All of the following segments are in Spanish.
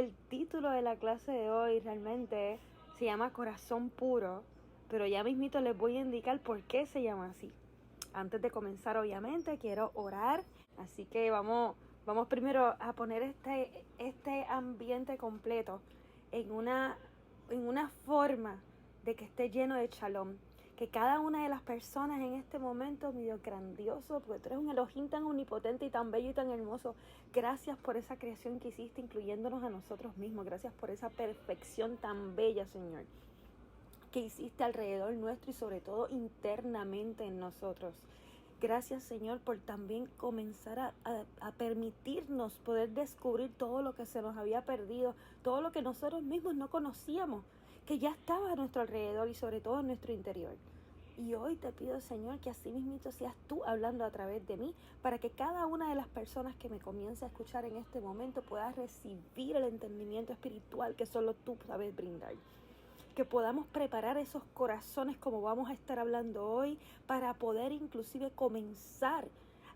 El título de la clase de hoy realmente se llama Corazón Puro, pero ya mismito les voy a indicar por qué se llama así. Antes de comenzar, obviamente, quiero orar, así que vamos primero a poner este ambiente completo en una forma de que esté lleno de shalom. Que cada una de las personas en este momento, mi Dios grandioso, porque tú eres un Elohim tan omnipotente y tan bello y tan hermoso. Gracias por esa creación que hiciste, incluyéndonos a nosotros mismos. Gracias por esa perfección tan bella, Señor, que hiciste alrededor nuestro y sobre todo internamente en nosotros. Gracias, Señor, por también comenzar a permitirnos poder descubrir todo lo que se nos había perdido, todo lo que nosotros mismos no conocíamos, que ya estaba a nuestro alrededor y sobre todo en nuestro interior. Y hoy te pido, Señor, que así mismito seas tú hablando a través de mí, para que cada una de las personas que me comience a escuchar en este momento pueda recibir el entendimiento espiritual que solo tú sabes brindar. Que podamos preparar esos corazones como vamos a estar hablando hoy, para poder inclusive comenzar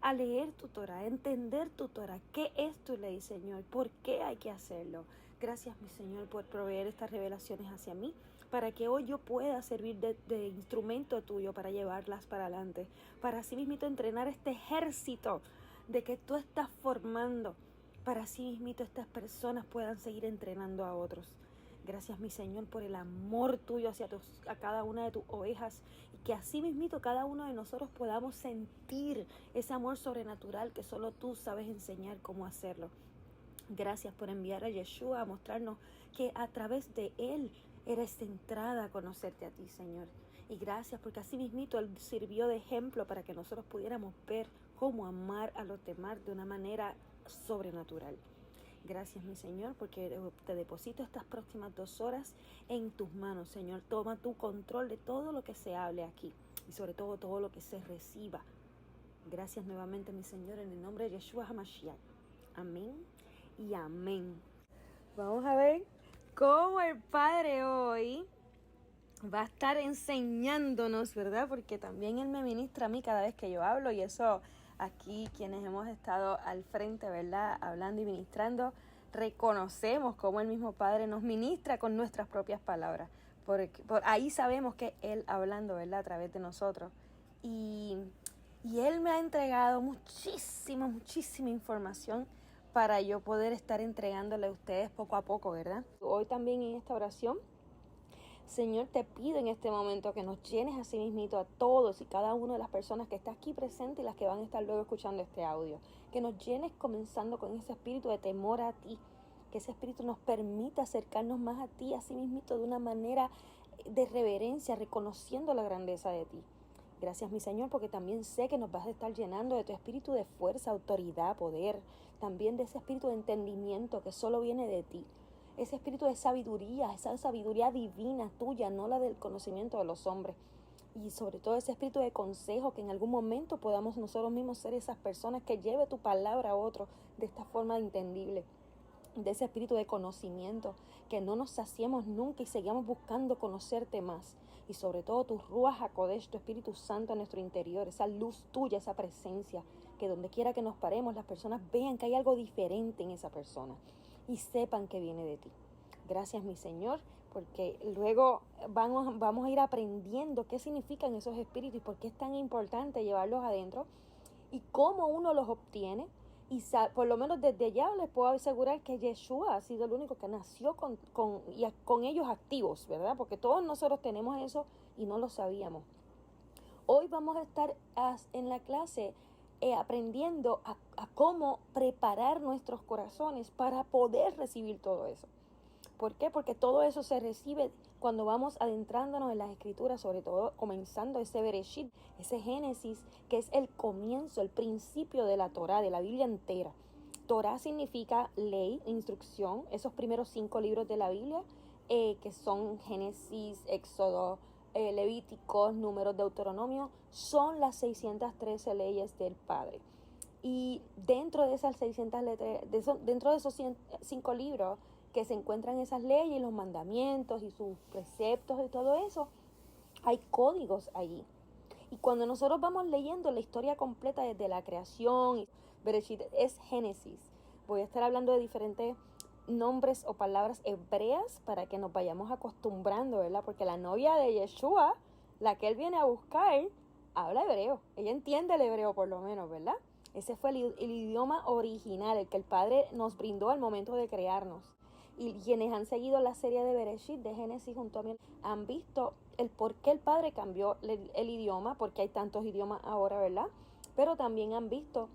a leer tu Torah, a entender tu Torah. ¿Qué es tu ley, Señor? ¿Por qué hay que hacerlo? Gracias, mi Señor, por proveer estas revelaciones hacia mí, para que hoy yo pueda servir de instrumento tuyo para llevarlas para adelante, para así mismito entrenar este ejército de que tú estás formando, para así mismito estas personas puedan seguir entrenando a otros. Gracias, mi Señor, por el amor tuyo a cada una de tus ovejas, y que así mismito cada uno de nosotros podamos sentir ese amor sobrenatural que solo tú sabes enseñar cómo hacerlo. Gracias por enviar a Yeshua a mostrarnos que a través de Él eres entrada a conocerte a ti, Señor. Y gracias porque así mismito Él sirvió de ejemplo para que nosotros pudiéramos ver cómo amar a los demás de una manera sobrenatural. Gracias, mi Señor, porque te deposito estas próximas 2 horas en tus manos, Señor. Toma tu control de todo lo que se hable aquí y sobre todo lo que se reciba. Gracias nuevamente, mi Señor, en el nombre de Yeshua HaMashiach. Amén y amén. Vamos a ver cómo el Padre hoy va a estar enseñándonos, ¿verdad? Porque también Él me ministra a mí cada vez que yo hablo, y eso aquí quienes hemos estado al frente, ¿verdad? Hablando y ministrando, reconocemos cómo el mismo Padre nos ministra con nuestras propias palabras. Por ahí sabemos que Él hablando, ¿verdad? A través de nosotros. Y Él me ha entregado muchísima información para yo poder estar entregándole a ustedes poco a poco, ¿verdad? Hoy también en esta oración, Señor, te pido en este momento que nos llenes así mismito a todos y cada una de las personas que está aquí presente y las que van a estar luego escuchando este audio. Que nos llenes comenzando con ese espíritu de temor a ti. Que ese espíritu nos permita acercarnos más a ti, así mismito de una manera de reverencia, reconociendo la grandeza de ti. Gracias, mi Señor, porque también sé que nos vas a estar llenando de tu espíritu de fuerza, autoridad, poder. También de ese espíritu de entendimiento que solo viene de ti. Ese espíritu de sabiduría, esa sabiduría divina tuya, no la del conocimiento de los hombres. Y sobre todo ese espíritu de consejo, que en algún momento podamos nosotros mismos ser esas personas que lleve tu palabra a otros de esta forma entendible. De ese espíritu de conocimiento, que no nos saciemos nunca y sigamos buscando conocerte más. Y sobre todo tu Ruach HaKodesh, tu Espíritu Santo en nuestro interior, esa luz tuya, esa presencia, que donde quiera que nos paremos, las personas vean que hay algo diferente en esa persona y sepan que viene de ti. Gracias, mi Señor, porque luego vamos a ir aprendiendo qué significan esos espíritus y por qué es tan importante llevarlos adentro y cómo uno los obtiene. Y por lo menos desde ya les puedo asegurar que Yeshua ha sido el único que nació con ellos activos, ¿verdad? Porque todos nosotros tenemos eso y no lo sabíamos. Hoy vamos a estar en la clase aprendiendo a cómo preparar nuestros corazones para poder recibir todo eso. ¿Por qué? Porque todo eso se recibe cuando vamos adentrándonos en las escrituras, sobre todo comenzando ese Bereshit, ese Génesis, que es el comienzo, el principio de la Torah, de la Biblia entera. Torah significa ley, instrucción, esos primeros 5 libros de la Biblia, que son Génesis, Éxodo, Levíticos, Números, Deuteronomio, son las 613 leyes del Padre. Y dentro de esas 600 letras, dentro de esos 5 libros, que se encuentran esas leyes, los mandamientos y sus preceptos y todo eso, hay códigos allí. Y cuando nosotros vamos leyendo la historia completa desde la creación, Bereshit es Génesis. Voy a estar hablando de diferentes nombres o palabras hebreas para que nos vayamos acostumbrando, ¿verdad? Porque la novia de Yeshua, la que él viene a buscar, habla hebreo. Ella entiende el hebreo por lo menos, ¿verdad? Ese fue el idioma original, el que el Padre nos brindó al momento de crearnos. Y quienes han seguido la serie de Bereshit, de Génesis junto a mí, han visto el por qué el Padre cambió el idioma, porque hay tantos idiomas ahora, ¿verdad? Pero también han visto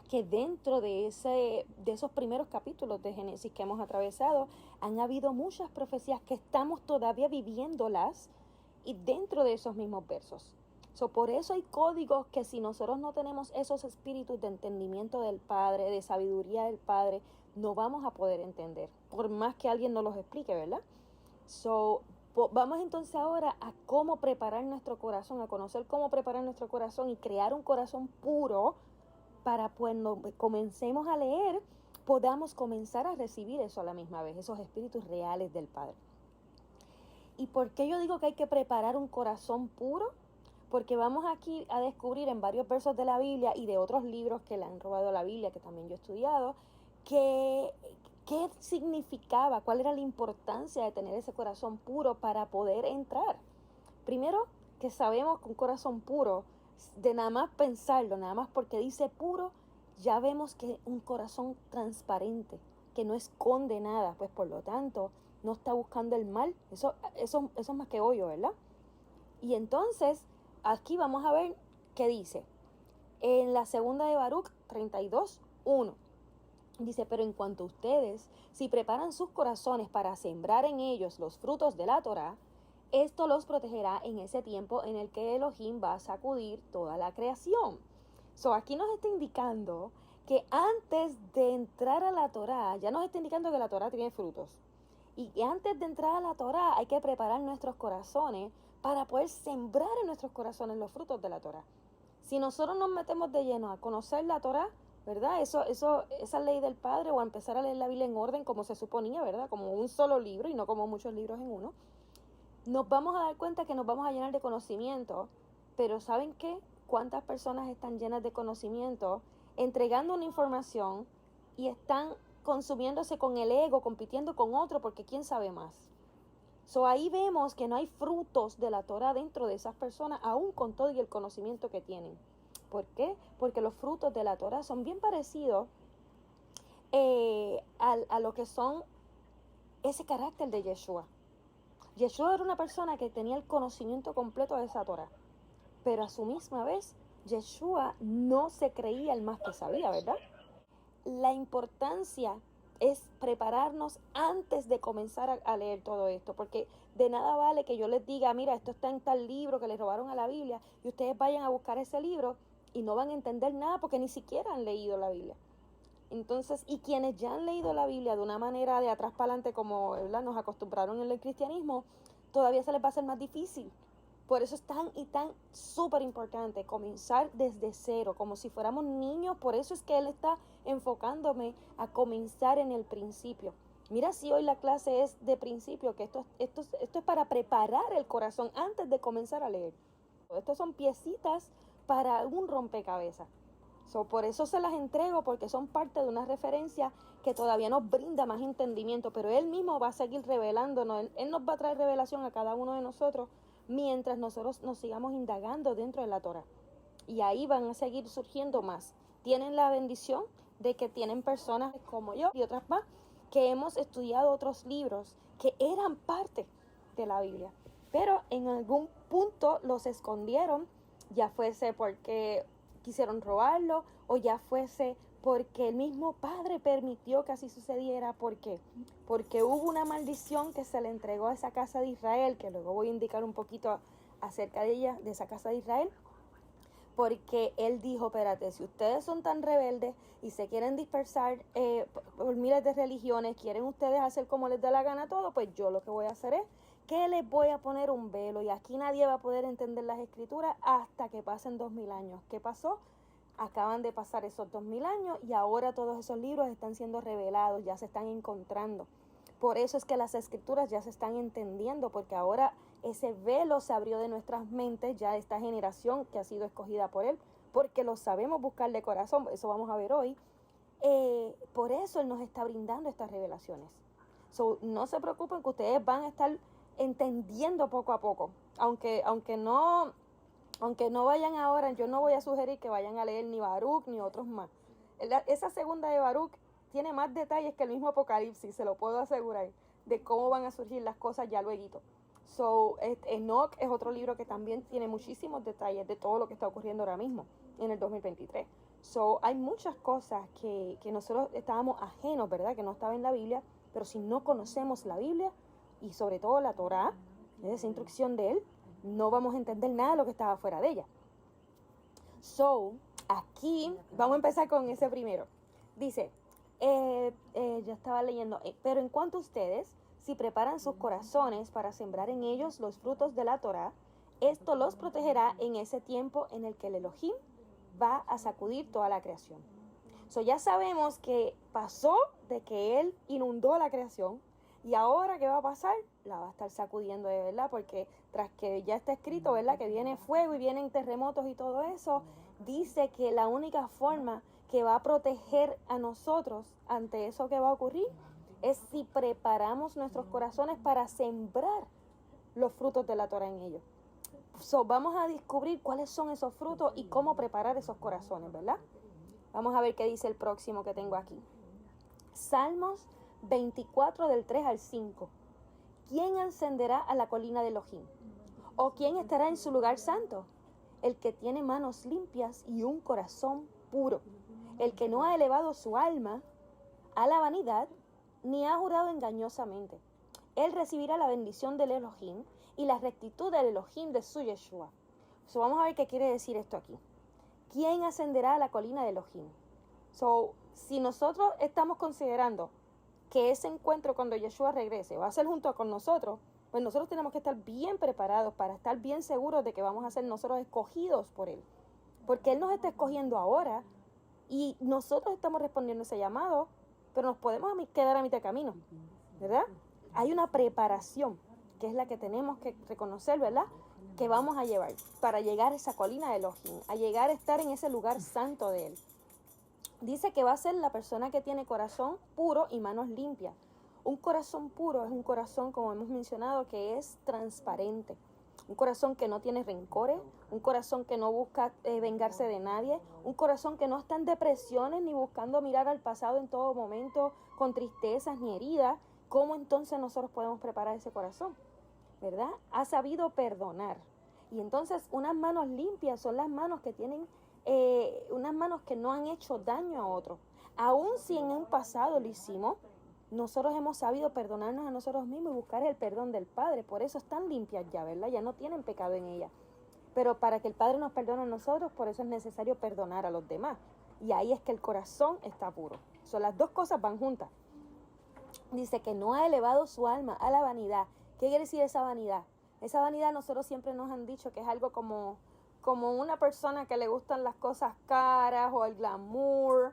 que dentro de esos primeros capítulos de Génesis que hemos atravesado, han habido muchas profecías que estamos todavía viviéndolas y dentro de esos mismos versos. Por eso hay códigos que si nosotros no tenemos esos espíritus de entendimiento del Padre, de sabiduría del Padre, no vamos a poder entender, por más que alguien nos los explique, ¿verdad? Vamos entonces ahora a cómo preparar nuestro corazón, a conocer cómo preparar nuestro corazón y crear un corazón puro para cuando comencemos a leer, podamos comenzar a recibir eso a la misma vez, esos espíritus reales del Padre. ¿Y por qué yo digo que hay que preparar un corazón puro? Porque vamos aquí a descubrir en varios versos de la Biblia y de otros libros que le han robado a la Biblia, que también yo he estudiado, qué significaba, cuál era la importancia de tener ese corazón puro para poder entrar. Primero, que sabemos que un corazón puro, de nada más pensarlo, nada más porque dice puro, ya vemos que un corazón transparente, que no esconde nada, pues por lo tanto, no está buscando el mal. Eso es más que obvio, ¿verdad? Y entonces, aquí vamos a ver qué dice. En la segunda de Baruch 32:1. Dice, pero en cuanto a ustedes, si preparan sus corazones para sembrar en ellos los frutos de la Torá, esto los protegerá en ese tiempo en el que Elohim va a sacudir toda la creación. Aquí nos está indicando que antes de entrar a la Torá, ya nos está indicando que la Torá tiene frutos. Y antes de entrar a la Torá hay que preparar nuestros corazones para poder sembrar en nuestros corazones los frutos de la Torá. Si nosotros nos metemos de lleno a conocer la Torá, ¿verdad? Esa ley del Padre, o a empezar a leer la Biblia en orden como se suponía, ¿verdad? Como un solo libro y no como muchos libros en uno, nos vamos a dar cuenta que nos vamos a llenar de conocimiento, pero ¿saben qué? ¿Cuántas personas están llenas de conocimiento, entregando una información y están consumiéndose con el ego, compitiendo con otro porque quién sabe más? Ahí vemos que no hay frutos de la Torah dentro de esas personas, aún con todo y el conocimiento que tienen. ¿Por qué? Porque los frutos de la Torah son bien parecidos a lo que son ese carácter de Yeshua. Yeshua era una persona que tenía el conocimiento completo de esa Torah, pero a su misma vez, Yeshua no se creía el más que sabía, ¿verdad? La importancia es prepararnos antes de comenzar a leer todo esto, porque de nada vale que yo les diga, mira, esto está en tal libro que les robaron a la Biblia, y ustedes vayan a buscar ese libro y no van a entender nada porque ni siquiera han leído la Biblia. Entonces, y quienes ya han leído la Biblia de una manera de atrás para adelante, como, ¿verdad?, nos acostumbraron en el cristianismo, todavía se les va a hacer más difícil. Por eso es tan súper importante comenzar desde cero, como si fuéramos niños. Por eso es que él está enfocándome a comenzar en el principio. Mira, si hoy la clase es de principio, que esto es para preparar el corazón antes de comenzar a leer. Estos son piecitas para un rompecabezas. Por eso se las entrego, porque son parte de una referencia que todavía nos brinda más entendimiento, pero él mismo va a seguir revelándonos. Él nos va a traer revelación a cada uno de nosotros mientras nosotros nos sigamos indagando dentro de la Torah. Y ahí van a seguir surgiendo más. Tienen la bendición de que tienen personas como yo y otras más que hemos estudiado otros libros que eran parte de la Biblia, pero en algún punto los escondieron, ya fuese porque quisieron robarlo o ya fuese porque el mismo Padre permitió que así sucediera. ¿Por qué? Porque hubo una maldición que se le entregó a esa casa de Israel, que luego voy a indicar un poquito acerca de ella, de esa casa de Israel, porque él dijo, espérate, si ustedes son tan rebeldes y se quieren dispersar por miles de religiones, quieren ustedes hacer como les da la gana todo, pues yo lo que voy a hacer es que les voy a poner un velo y aquí nadie va a poder entender las escrituras hasta que pasen 2000 años. ¿Qué pasó? Acaban de pasar esos 2000 años y ahora todos esos libros están siendo revelados, ya se están encontrando. Por eso es que las escrituras ya se están entendiendo, porque ahora ese velo se abrió de nuestras mentes, ya esta generación que ha sido escogida por él, porque lo sabemos buscar de corazón, eso vamos a ver hoy. por eso Él nos está brindando estas revelaciones. So, no se preocupen que ustedes van a estar entendiendo poco a poco. Aunque no vayan ahora, yo no voy a sugerir que vayan a leer ni Baruch ni otros más. Esa segunda de Baruch tiene más detalles que el mismo Apocalipsis, se lo puedo asegurar, de cómo van a surgir las cosas ya luego. So, Enoch es otro libro que también tiene muchísimos detalles de todo lo que está ocurriendo ahora mismo en el 2023. So, hay muchas cosas que nosotros estábamos ajenos, ¿verdad? Que no estaban en la Biblia, pero si no conocemos la Biblia y sobre todo la Torá, esa instrucción de Él, no vamos a entender nada de lo que estaba fuera de ella. So, aquí vamos a empezar con ese primero. Dice, yo estaba leyendo, pero en cuanto a ustedes, si preparan sus corazones para sembrar en ellos los frutos de la Torá, esto los protegerá en ese tiempo en el que el Elohim va a sacudir toda la creación. So, ya sabemos que pasó de que Él inundó la creación y ahora ¿qué va a pasar? La va a estar sacudiendo de verdad, porque tras que ya está escrito, ¿verdad? Que viene fuego y vienen terremotos y todo eso, dice que la única forma que va a proteger a nosotros ante eso que va a ocurrir es si preparamos nuestros corazones para sembrar los frutos de la Torá en ellos. So, vamos a descubrir cuáles son esos frutos y cómo preparar esos corazones, ¿verdad? Vamos a ver qué dice el próximo que tengo aquí. Salmos 24 del 3 al 5. ¿Quién ascenderá a la colina de Elohim? ¿O quién estará en su lugar santo? El que tiene manos limpias y un corazón puro. El que no ha elevado su alma a la vanidad, ni ha jurado engañosamente. Él recibirá la bendición del Elohim y la rectitud del Elohim de su Yeshua. So, vamos a ver qué quiere decir esto aquí. ¿Quién ascenderá a la colina de Elohim? So, si nosotros estamos considerando que ese encuentro cuando Yeshua regrese va a ser junto con nosotros, pues nosotros tenemos que estar bien preparados para estar bien seguros de que vamos a ser nosotros escogidos por Él. Porque Él nos está escogiendo ahora y nosotros estamos respondiendo ese llamado, pero nos podemos quedar a mitad de camino, ¿verdad? Hay una preparación que es la que tenemos que reconocer, ¿verdad? Que vamos a llevar para llegar a esa colina de Elohim, a llegar a estar en ese lugar santo de Él. Dice que va a ser la persona que tiene corazón puro y manos limpias. Un corazón puro es un corazón, como hemos mencionado, que es transparente. Un corazón que no tiene rencores, un corazón que no busca vengarse de nadie, un corazón que no está en depresiones ni buscando mirar al pasado en todo momento con tristezas ni heridas. ¿Cómo entonces nosotros podemos preparar ese corazón? ¿Verdad? Ha sabido perdonar. Y entonces unas manos limpias son las manos que tienen unas manos que no han hecho daño a otros. Aun si en un pasado lo hicimos, nosotros hemos sabido perdonarnos a nosotros mismos y buscar el perdón del Padre. Por eso están limpias ya, ¿verdad? Ya no tienen pecado en ellas. Pero para que el Padre nos perdone a nosotros, por eso es necesario perdonar a los demás. Y ahí es que el corazón está puro. So, las dos cosas van juntas. Dice que no ha elevado su alma a la vanidad. ¿Qué quiere decir esa vanidad? Esa vanidad nosotros siempre nos han dicho que es algo como una persona que le gustan las cosas caras o el glamour.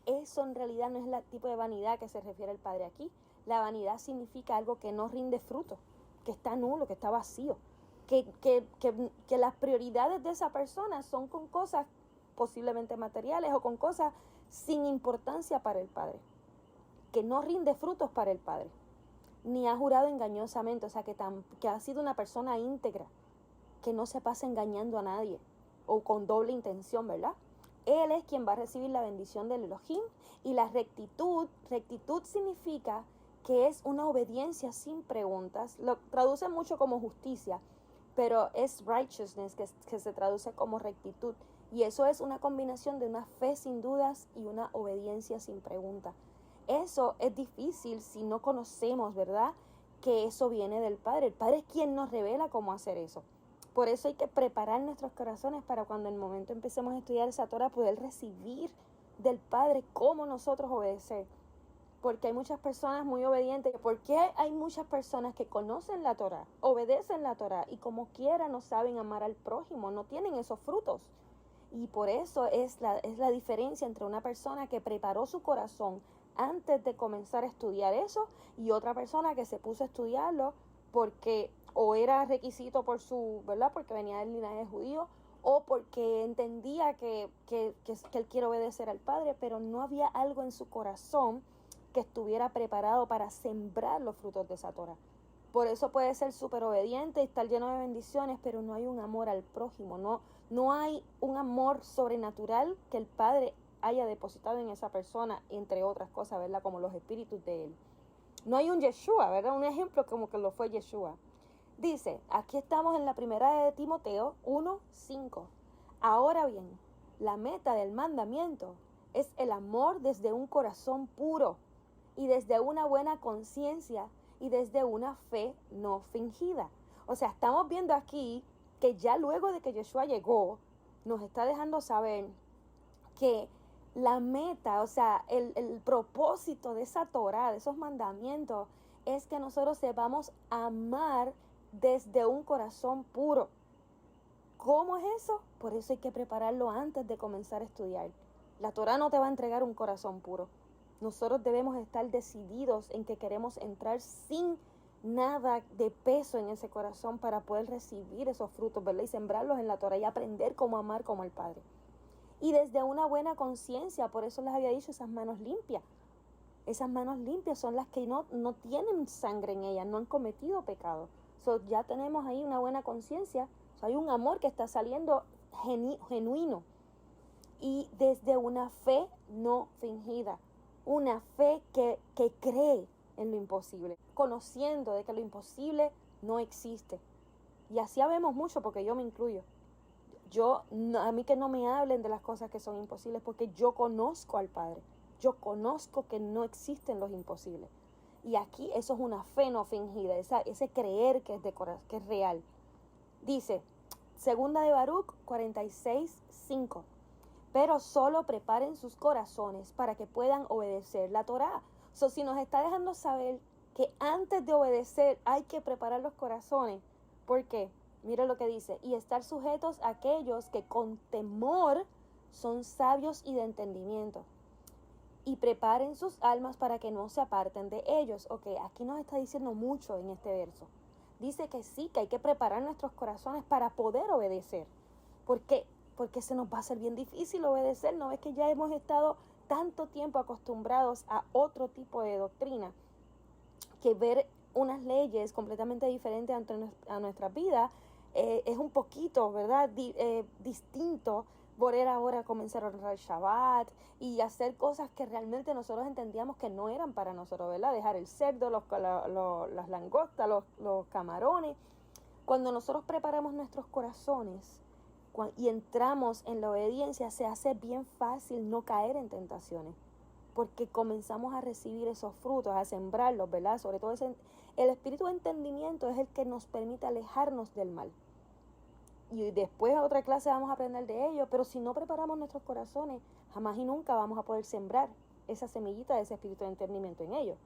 Eso en realidad no es el tipo de vanidad que se refiere el Padre aquí. La vanidad significa algo que no rinde fruto, que está nulo, que está vacío, que las prioridades de esa persona son con cosas posiblemente materiales o con cosas sin importancia para el Padre, que no rinde frutos para el Padre, ni ha jurado engañosamente, o sea, que ha sido una persona íntegra, que no se pasa engañando a nadie o con doble intención, ¿verdad? Él es quien va a recibir la bendición del Elohim y la rectitud. Rectitud significa que es una obediencia sin preguntas. Lo traduce mucho como justicia, pero es righteousness que se traduce como rectitud. Y eso es una combinación de una fe sin dudas y una obediencia sin preguntas. Eso es difícil si no conocemos, ¿verdad?, que eso viene del Padre. El Padre es quien nos revela cómo hacer eso. Por eso hay que preparar nuestros corazones para cuando en el momento empecemos a estudiar esa Torah poder recibir del Padre cómo nosotros obedecer. Porque hay muchas personas muy obedientes. ¿Por qué hay muchas personas que conocen la Torah, obedecen la Torah y como quiera no saben amar al prójimo, no tienen esos frutos? Y por eso es la diferencia entre una persona que preparó su corazón antes de comenzar a estudiar eso y otra persona que se puso a estudiarlo porque o era requisito por su, ¿verdad?, porque venía del linaje judío, o porque entendía que él quiere obedecer al Padre, pero no había algo en su corazón que estuviera preparado para sembrar los frutos de esa Torah. Por eso puede ser súper obediente y estar lleno de bendiciones, pero no hay un amor al prójimo, no hay un amor sobrenatural que el Padre haya depositado en esa persona, entre otras cosas, ¿verdad? Como los espíritus de él. No hay un Yeshua, ¿verdad? Un ejemplo como que lo fue Yeshua. Dice, aquí estamos en la primera de Timoteo 1:5. Ahora bien, la meta del mandamiento es el amor desde un corazón puro y desde una buena conciencia y desde una fe no fingida. O sea, estamos viendo aquí que ya luego de que Yeshua llegó, nos está dejando saber que la meta, o sea, el propósito de esa Torah, de esos mandamientos, es que nosotros sepamos amar desde un corazón puro. ¿Cómo es eso? Por eso hay que prepararlo antes de comenzar a estudiar. La Torah no te va a entregar un corazón puro. Nosotros debemos estar decididos en que queremos entrar sin nada de peso en ese corazón para poder recibir esos frutos, ¿verdad? Y sembrarlos en la Torah y aprender cómo amar como el Padre. Y desde una buena conciencia, por eso les había dicho esas manos limpias. Esas manos limpias son las que no tienen sangre en ellas, no han cometido pecado. Ya tenemos ahí una buena conciencia, hay un amor que está saliendo genuino. Y desde una fe no fingida, una fe que cree en lo imposible, conociendo de que lo imposible no existe. Y así habemos mucho, porque yo me incluyo. A mí que no me hablen de las cosas que son imposibles, porque yo conozco al Padre. Yo conozco que no existen los imposibles. Y aquí eso es una fe no fingida, ese creer que es real. Dice, segunda de Baruch 46:5. Pero solo preparen sus corazones para que puedan obedecer la Torá. Si nos está dejando saber que antes de obedecer hay que preparar los corazones. ¿Por qué? Mira lo que dice. Y estar sujetos a aquellos que con temor son sabios y de entendimiento. Y preparen sus almas para que no se aparten de ellos. Ok, aquí nos está diciendo mucho en este verso. Dice que sí, que hay que preparar nuestros corazones para poder obedecer. ¿Por qué? Porque se nos va a hacer bien difícil obedecer. ¿No ves que ya hemos estado tanto tiempo acostumbrados a otro tipo de doctrina? Que ver unas leyes completamente diferentes a nuestra vida es un poquito, ¿verdad? Distinto. Poder ahora comenzar a honrar el Shabbat y hacer cosas que realmente nosotros entendíamos que no eran para nosotros, ¿verdad? Dejar el cerdo, las langostas, los camarones. Cuando nosotros preparamos nuestros corazones y entramos en la obediencia, se hace bien fácil no caer en tentaciones, porque comenzamos a recibir esos frutos, a sembrarlos, ¿verdad? Sobre todo el espíritu de entendimiento es el que nos permite alejarnos del mal. Y después a otra clase vamos a aprender de ello, pero si no preparamos nuestros corazones, jamás y nunca vamos a poder sembrar esa semillita de ese espíritu de entendimiento en ellos.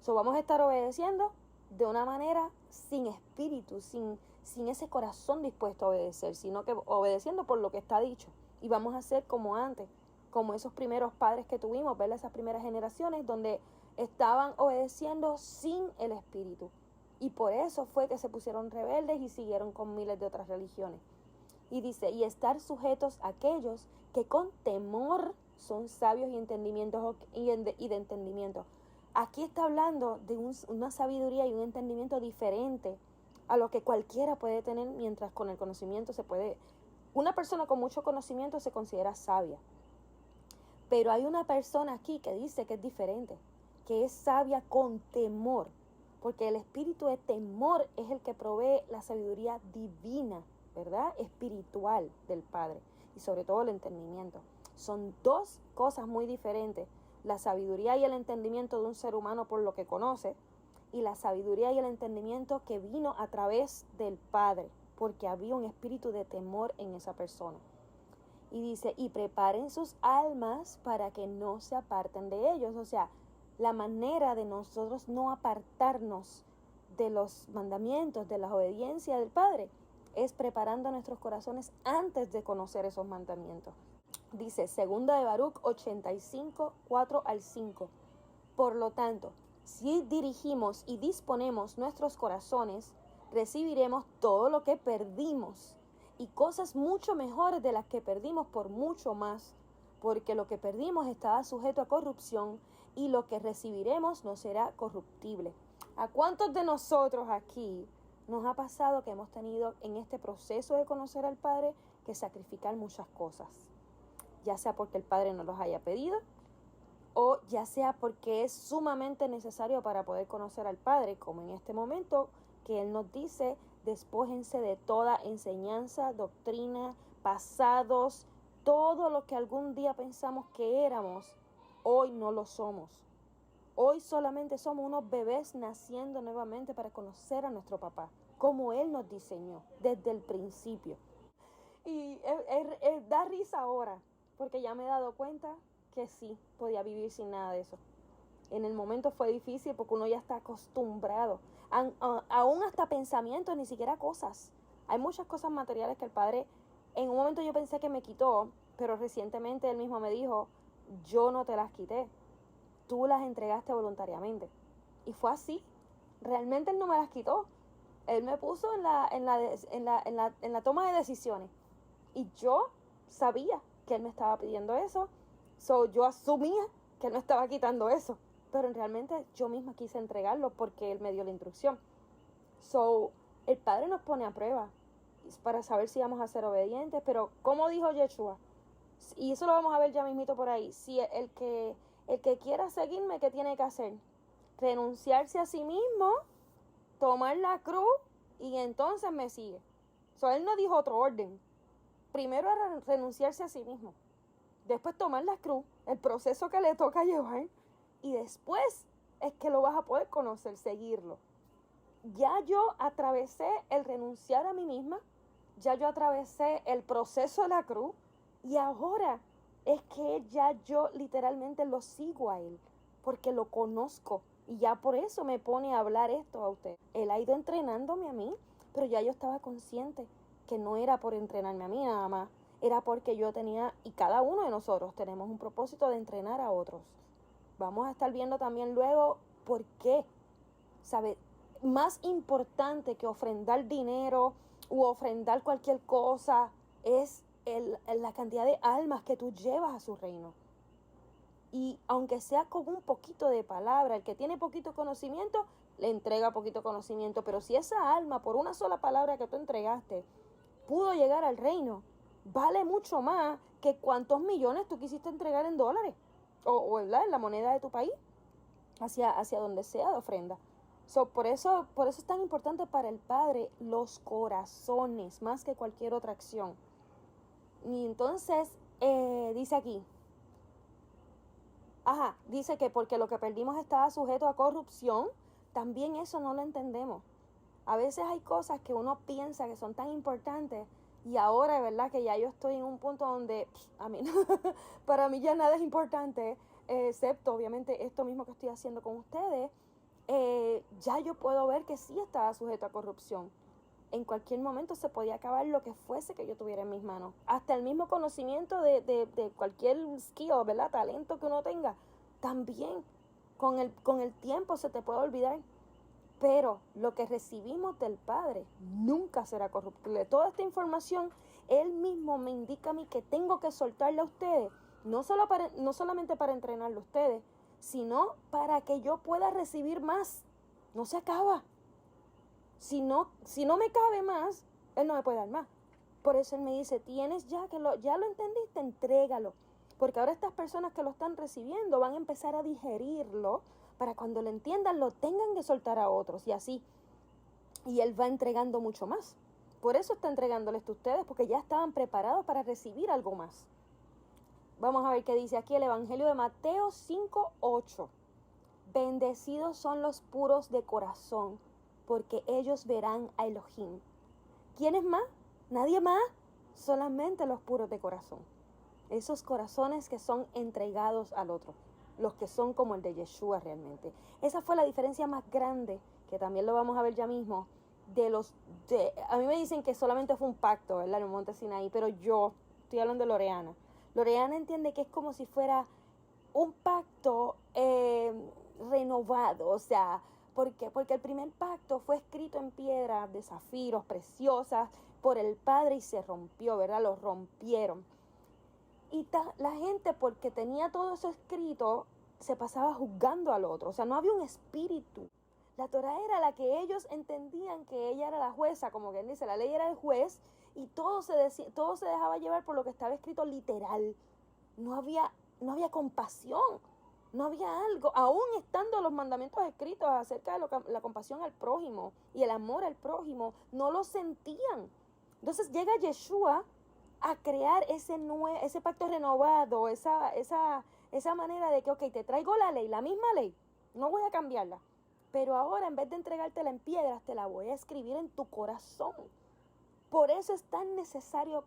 Vamos a estar obedeciendo de una manera sin espíritu, sin ese corazón dispuesto a obedecer, sino que obedeciendo por lo que está dicho. Y vamos a ser como antes, como esos primeros padres que tuvimos, ¿verdad? Esas primeras generaciones donde estaban obedeciendo sin el espíritu. Y por eso fue que se pusieron rebeldes y siguieron con miles de otras religiones. Y dice, y estar sujetos a aquellos que con temor son sabios y de entendimiento. Aquí está hablando de una sabiduría y un entendimiento diferente a lo que cualquiera puede tener, mientras con el conocimiento se puede. Una persona con mucho conocimiento se considera sabia. Pero hay una persona aquí que dice que es diferente, que es sabia con temor. Porque el espíritu de temor es el que provee la sabiduría divina, ¿verdad? Espiritual del Padre. Y sobre todo el entendimiento. Son dos cosas muy diferentes. La sabiduría y el entendimiento de un ser humano por lo que conoce. Y la sabiduría y el entendimiento que vino a través del Padre. Porque había un espíritu de temor en esa persona. Y dice, y preparen sus almas para que no se aparten de ellos. O sea, la manera de nosotros no apartarnos de los mandamientos, de la obediencia del Padre, es preparando nuestros corazones antes de conocer esos mandamientos. Dice, segunda de Baruch 85, 4-5. Por lo tanto, si dirigimos y disponemos nuestros corazones, recibiremos todo lo que perdimos y cosas mucho mejores de las que perdimos por mucho más, porque lo que perdimos estaba sujeto a corrupción y lo que recibiremos no será corruptible. ¿A cuántos de nosotros aquí nos ha pasado que hemos tenido en este proceso de conocer al Padre que sacrificar muchas cosas? Ya sea porque el Padre nos los haya pedido, o ya sea porque es sumamente necesario para poder conocer al Padre, como en este momento que Él nos dice: despójense de toda enseñanza, doctrina, pasados, todo lo que algún día pensamos que éramos, hoy no lo somos. Hoy solamente somos unos bebés naciendo nuevamente para conocer a nuestro papá, como Él nos diseñó desde el principio. Y da risa ahora, porque ya me he dado cuenta que sí, podía vivir sin nada de eso. En el momento fue difícil porque uno ya está acostumbrado. Aún hasta pensamientos, ni siquiera cosas. Hay muchas cosas materiales que el Padre, en un momento yo pensé que me quitó, pero recientemente Él mismo me dijo: yo no te las quité, tú las entregaste voluntariamente. Y fue así. Realmente Él no me las quitó. Él me puso en la toma de decisiones. Y yo sabía que Él me estaba pidiendo eso. Yo asumía que Él me estaba quitando eso. Pero realmente yo misma quise entregarlo porque Él me dio la instrucción. El Padre nos pone a prueba para saber si vamos a ser obedientes. Pero como dijo Yeshua, y eso lo vamos a ver ya mismito por ahí, si el que quiera seguirme, ¿qué tiene que hacer? Renunciarse a sí mismo, tomar la cruz y entonces me sigue. Él no dijo otro orden. Primero era renunciarse a sí mismo, después tomar la cruz, el proceso que le toca llevar, y después es que lo vas a poder conocer, seguirlo. Ya yo atravesé el renunciar a mí misma, ya yo atravesé el proceso de la cruz, y ahora es que ya yo literalmente lo sigo a Él, porque lo conozco, y ya por eso me pone a hablar esto a usted. Él ha ido entrenándome a mí, pero ya yo estaba consciente que no era por entrenarme a mí nada más, era porque yo tenía, y cada uno de nosotros tenemos un propósito de entrenar a otros. Vamos a estar viendo también luego por qué, ¿sabe? Más importante que ofrendar dinero u ofrendar cualquier cosa es la cantidad de almas que tú llevas a su reino. Y aunque sea con un poquito de palabra, el que tiene poquito conocimiento, le entrega poquito conocimiento. Pero si esa alma, por una sola palabra que tú entregaste, pudo llegar al reino, vale mucho más que cuántos millones tú quisiste entregar en dólares. O ¿verdad? En la moneda de tu país, hacia donde sea de ofrenda. Por eso es tan importante para el Padre los corazones, más que cualquier otra acción. Y entonces, dice aquí, dice que porque lo que perdimos estaba sujeto a corrupción, también eso no lo entendemos. A veces hay cosas que uno piensa que son tan importantes y ahora, ¿verdad? Que ya yo estoy en un punto donde para mí ya nada es importante, excepto obviamente esto mismo que estoy haciendo con ustedes. Ya yo puedo ver que sí estaba sujeto a corrupción. En cualquier momento se podía acabar lo que fuese que yo tuviera en mis manos. Hasta el mismo conocimiento de cualquier skill, ¿verdad? Talento que uno tenga. También con el tiempo se te puede olvidar. Pero lo que recibimos del Padre nunca será corruptible. Toda esta información, Él mismo me indica a mí que tengo que soltarle a ustedes. No solamente para entrenarlo a ustedes, sino para que yo pueda recibir más. No se acaba. Si no me cabe más, Él no me puede dar más. Por eso Él me dice, tienes ya lo entendiste, entrégalo. Porque ahora estas personas que lo están recibiendo van a empezar a digerirlo para cuando lo entiendan, lo tengan que soltar a otros y así. Y Él va entregando mucho más. Por eso está entregándoles esto a ustedes, porque ya estaban preparados para recibir algo más. Vamos a ver qué dice aquí el Evangelio de Mateo 5:8. Bendecidos son los puros de corazón, porque ellos verán a Elohim. ¿Quiénes más? Nadie más, solamente los puros de corazón. Esos corazones que son entregados al otro, los que son como el de Yeshua realmente. Esa fue la diferencia más grande, que también lo vamos a ver ya mismo, a mí me dicen que solamente fue un pacto, ¿verdad? En el monte Sinaí, pero yo estoy hablando de Loreana. Loreana entiende que es como si fuera un pacto renovado, o sea, ¿Por qué? Porque el primer pacto fue escrito en piedra de zafiros preciosas por el Padre y se rompió, ¿verdad? Lo rompieron. Y la gente, porque tenía todo eso escrito, se pasaba juzgando al otro. O sea, no había un espíritu. La Torá era la que ellos entendían que ella era la jueza, como quien dice, la ley era el juez, y todo se dejaba llevar por lo que estaba escrito literal. No había compasión, no había algo, aún estando los mandamientos escritos acerca de la compasión al prójimo y el amor al prójimo, no lo sentían. Entonces llega Yeshua a crear ese pacto renovado, esa manera de que, ok, te traigo la ley, la misma ley, no voy a cambiarla, pero ahora en vez de entregártela en piedras, te la voy a escribir en tu corazón. Por eso es tan necesario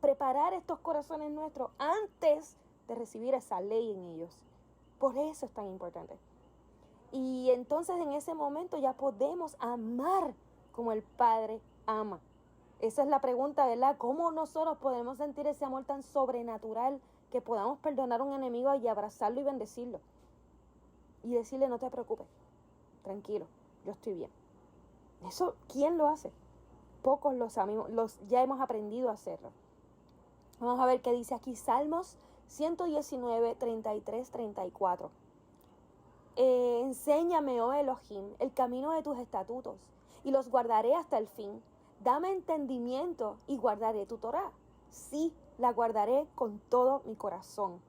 preparar estos corazones nuestros antes de recibir esa ley en ellos. Por eso es tan importante. Y entonces en ese momento ya podemos amar como el Padre ama. Esa es la pregunta, ¿verdad? ¿Cómo nosotros podemos sentir ese amor tan sobrenatural que podamos perdonar a un enemigo y abrazarlo y bendecirlo? Y decirle, no te preocupes, tranquilo, yo estoy bien. Eso, ¿quién lo hace? Pocos lo sabemos, ya hemos aprendido a hacerlo. Vamos a ver qué dice aquí Salmos 119, 33, 34. Enséñame, oh Elohim, el camino de tus estatutos, y los guardaré hasta el fin. Dame entendimiento y guardaré tu Torá. Sí, la guardaré con todo mi corazón.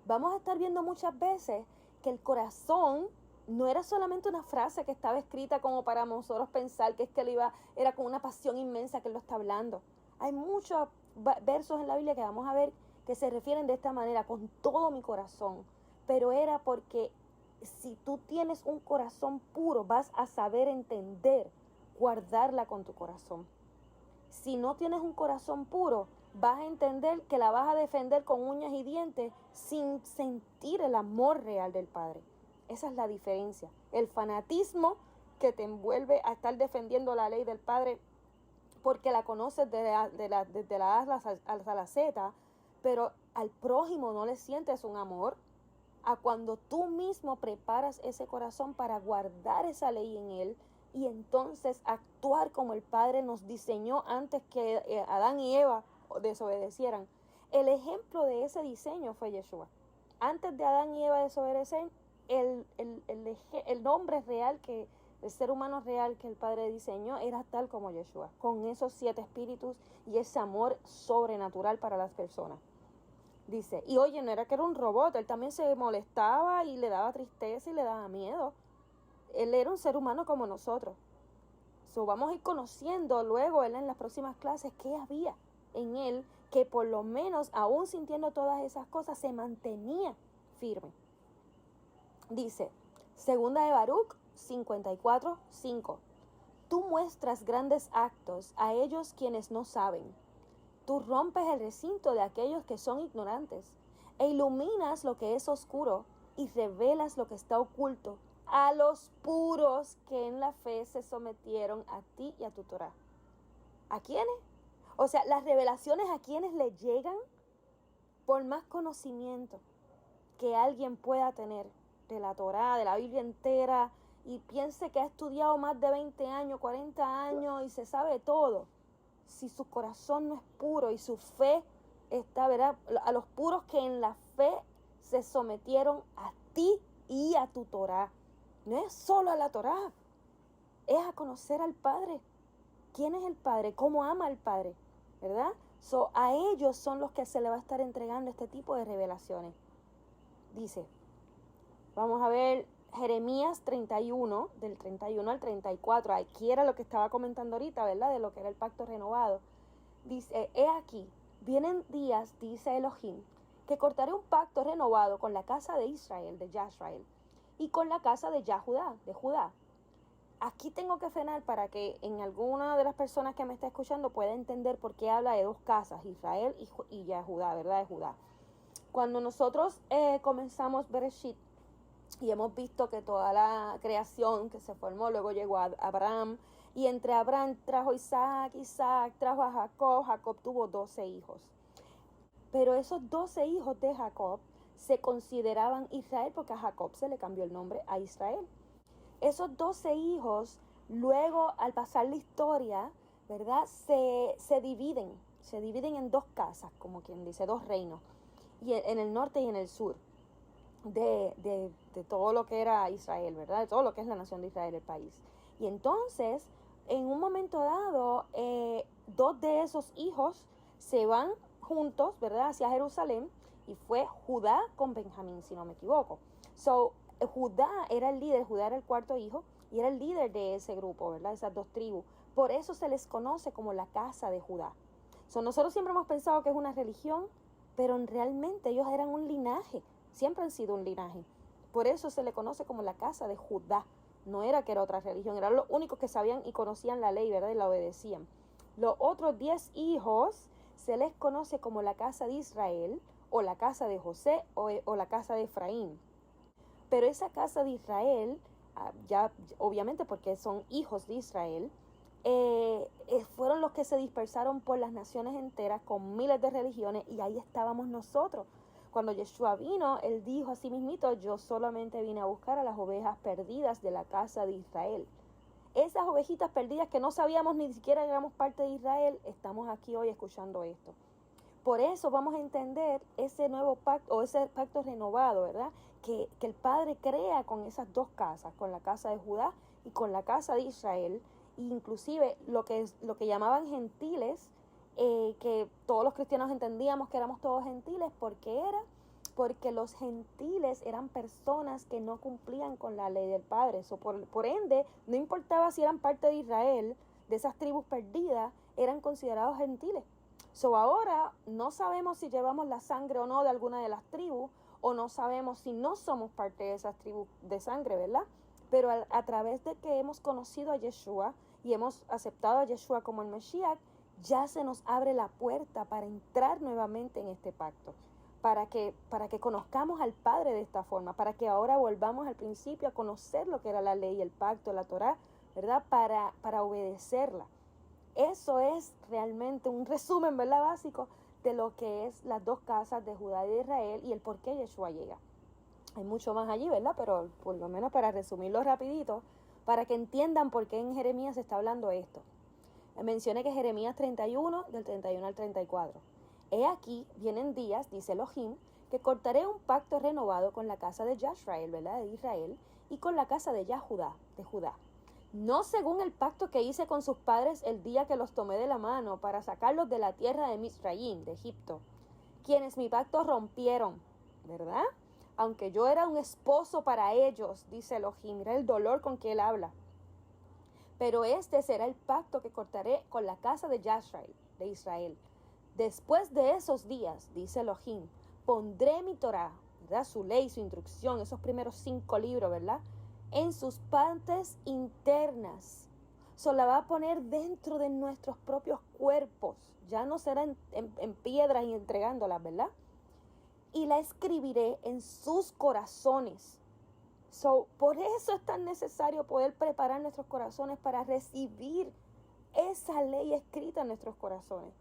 Vamos a estar viendo muchas veces que el corazón no era solamente una frase que estaba escrita como para nosotros pensar que es que era con una pasión inmensa que él lo está hablando. Hay muchos versos en la Biblia que vamos a ver que se refieren de esta manera, con todo mi corazón. Pero era porque si tú tienes un corazón puro, vas a saber entender, guardarla con tu corazón. Si no tienes un corazón puro, vas a entender que la vas a defender con uñas y dientes sin sentir el amor real del Padre. Esa es la diferencia. El fanatismo que te envuelve a estar defendiendo la ley del Padre porque la conoces desde la A hasta la Z, pero al prójimo no le sientes un amor. A cuando tú mismo preparas ese corazón para guardar esa ley en él y entonces actuar como el Padre nos diseñó antes que Adán y Eva desobedecieran. El ejemplo de ese diseño fue Yeshua. Antes de Adán y Eva desobedecer, el nombre real el ser humano real que el Padre diseñó era tal como Yeshua, con esos 7 espíritus y ese amor sobrenatural para las personas. Dice, y oye, no era que era un robot, él también se molestaba y le daba tristeza y le daba miedo. Él era un ser humano como nosotros. Vamos a ir conociendo luego en las próximas clases qué había en él que por lo menos, aún sintiendo todas esas cosas, se mantenía firme. Dice, segunda de Baruch 54, 5. Tú muestras grandes actos a ellos quienes no saben. Tú rompes el recinto de aquellos que son ignorantes e iluminas lo que es oscuro y revelas lo que está oculto a los puros que en la fe se sometieron a ti y a tu Torá. ¿A quiénes? O sea, las revelaciones a quienes le llegan por más conocimiento que alguien pueda tener de la Torá, de la Biblia entera, y piense que ha estudiado más de 20 años, 40 años y se sabe todo. Si su corazón no es puro y su fe está, ¿verdad? A los puros que en la fe se sometieron a ti y a tu Torá. No es solo a la Torá, es a conocer al Padre. ¿Quién es el Padre? ¿Cómo ama al Padre? ¿Verdad? A ellos son los que se le va a estar entregando este tipo de revelaciones. Dice, vamos a ver Jeremías 31, del 31 al 34. Aquí era lo que estaba comentando ahorita, ¿verdad? De lo que era el pacto renovado. Dice, he aquí, vienen días, dice Elohim, que cortaré un pacto renovado con la casa de Israel, de Yisrael, y con la casa de Judá, Aquí tengo que frenar para que en alguna de las personas que me está escuchando pueda entender por qué habla de 2 casas, Israel y Judá, ¿verdad? De Judá. Cuando nosotros comenzamos Bereshit y hemos visto que toda la creación que se formó, luego llegó a Abraham, y entre Abraham trajo Isaac trajo a Jacob tuvo 12 hijos. Pero esos 12 hijos de Jacob se consideraban Israel porque a Jacob se le cambió el nombre a Israel. Esos 12 hijos, luego al pasar la historia, ¿verdad? Se dividen en dos casas, como quien dice, dos reinos, y en el norte y en el sur de todo lo que era Israel, ¿verdad? De todo lo que es la nación de Israel, el país. Y entonces, en un momento dado, dos de esos hijos se van juntos, ¿verdad? Hacia Jerusalén, y fue Judá con Benjamín, si no me equivoco. Judá era el líder, Judá era el cuarto hijo, y era el líder de ese grupo, ¿verdad? Esas dos tribus. Por eso se les conoce como la casa de Judá. Nosotros siempre hemos pensado que es una religión, pero realmente ellos eran un linaje, siempre han sido un linaje. Por eso se le conoce como la casa de Judá. No era que era otra religión, eran los únicos que sabían y conocían la ley, ¿verdad? Y la obedecían. Los otros 10 hijos se les conoce como la casa de Israel, o la casa de José, o la casa de Efraín. Pero esa casa de Israel, ya obviamente porque son hijos de Israel, fueron los que se dispersaron por las naciones enteras con miles de religiones, y ahí estábamos nosotros. Cuando Yeshua vino, él dijo así mismito: yo solamente vine a buscar a las ovejas perdidas de la casa de Israel. Esas ovejitas perdidas que no sabíamos ni siquiera que éramos parte de Israel, estamos aquí hoy escuchando esto. Por eso vamos a entender ese nuevo pacto, o ese pacto renovado, ¿verdad? Que el Padre crea con esas dos casas, con la casa de Judá y con la casa de Israel. Inclusive lo que llamaban gentiles, que todos los cristianos entendíamos que éramos todos gentiles. ¿Por qué era? Porque los gentiles eran personas que no cumplían con la ley del Padre. Por ende, no importaba si eran parte de Israel, de esas tribus perdidas, eran considerados gentiles. Ahora no sabemos si llevamos la sangre o no de alguna de las tribus, o no sabemos si no somos parte de esas tribus de sangre, ¿verdad? Pero a través de que hemos conocido a Yeshua y hemos aceptado a Yeshua como el Mesías, ya se nos abre la puerta para entrar nuevamente en este pacto, para que conozcamos al Padre de esta forma, para que ahora volvamos al principio a conocer lo que era la ley, el pacto, la Torá, ¿verdad? Para obedecerla. Eso es realmente un resumen, ¿verdad? Básico de lo que es las dos casas de Judá y de Israel y el por qué Yeshua llega. Hay mucho más allí, ¿verdad? Pero por lo menos para resumirlo rapidito, para que entiendan por qué en Jeremías se está hablando esto. Mencioné que Jeremías 31, del 31 al 34. He aquí, vienen días, dice Elohim, que cortaré un pacto renovado con la casa de Yashrael, ¿verdad? De Israel, y con la casa de Judá, no según el pacto que hice con sus padres el día que los tomé de la mano para sacarlos de la tierra de Misraim, de Egipto, quienes mi pacto rompieron, ¿verdad? Aunque yo era un esposo para ellos, dice Elohim. Mira el dolor con que él habla. Pero este será el pacto que cortaré con la casa de Yashrael, de Israel. Después de esos días, dice Elohim, pondré mi Torah, ¿verdad? Su ley, su instrucción, esos primeros 5 libros, ¿verdad? En sus partes internas. La va a poner dentro de nuestros propios cuerpos. Ya no será en piedras y entregándolas, ¿verdad? Y la escribiré en sus corazones. Por eso es tan necesario poder preparar nuestros corazones para recibir esa ley escrita en nuestros corazones.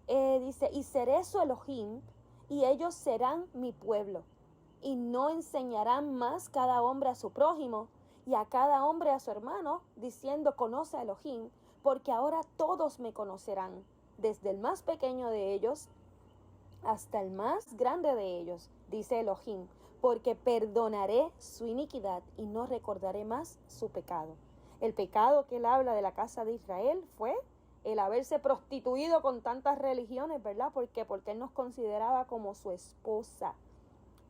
Dice, y seré su Elohim, y ellos serán mi pueblo. Y no enseñarán más cada hombre a su prójimo, y a cada hombre a su hermano, diciendo, conoce a Elohim, porque ahora todos me conocerán, desde el más pequeño de ellos hasta el más grande de ellos, dice Elohim, porque perdonaré su iniquidad y no recordaré más su pecado. El pecado que él habla de la casa de Israel fue el haberse prostituido con tantas religiones, ¿verdad? Porque él nos consideraba como su esposa.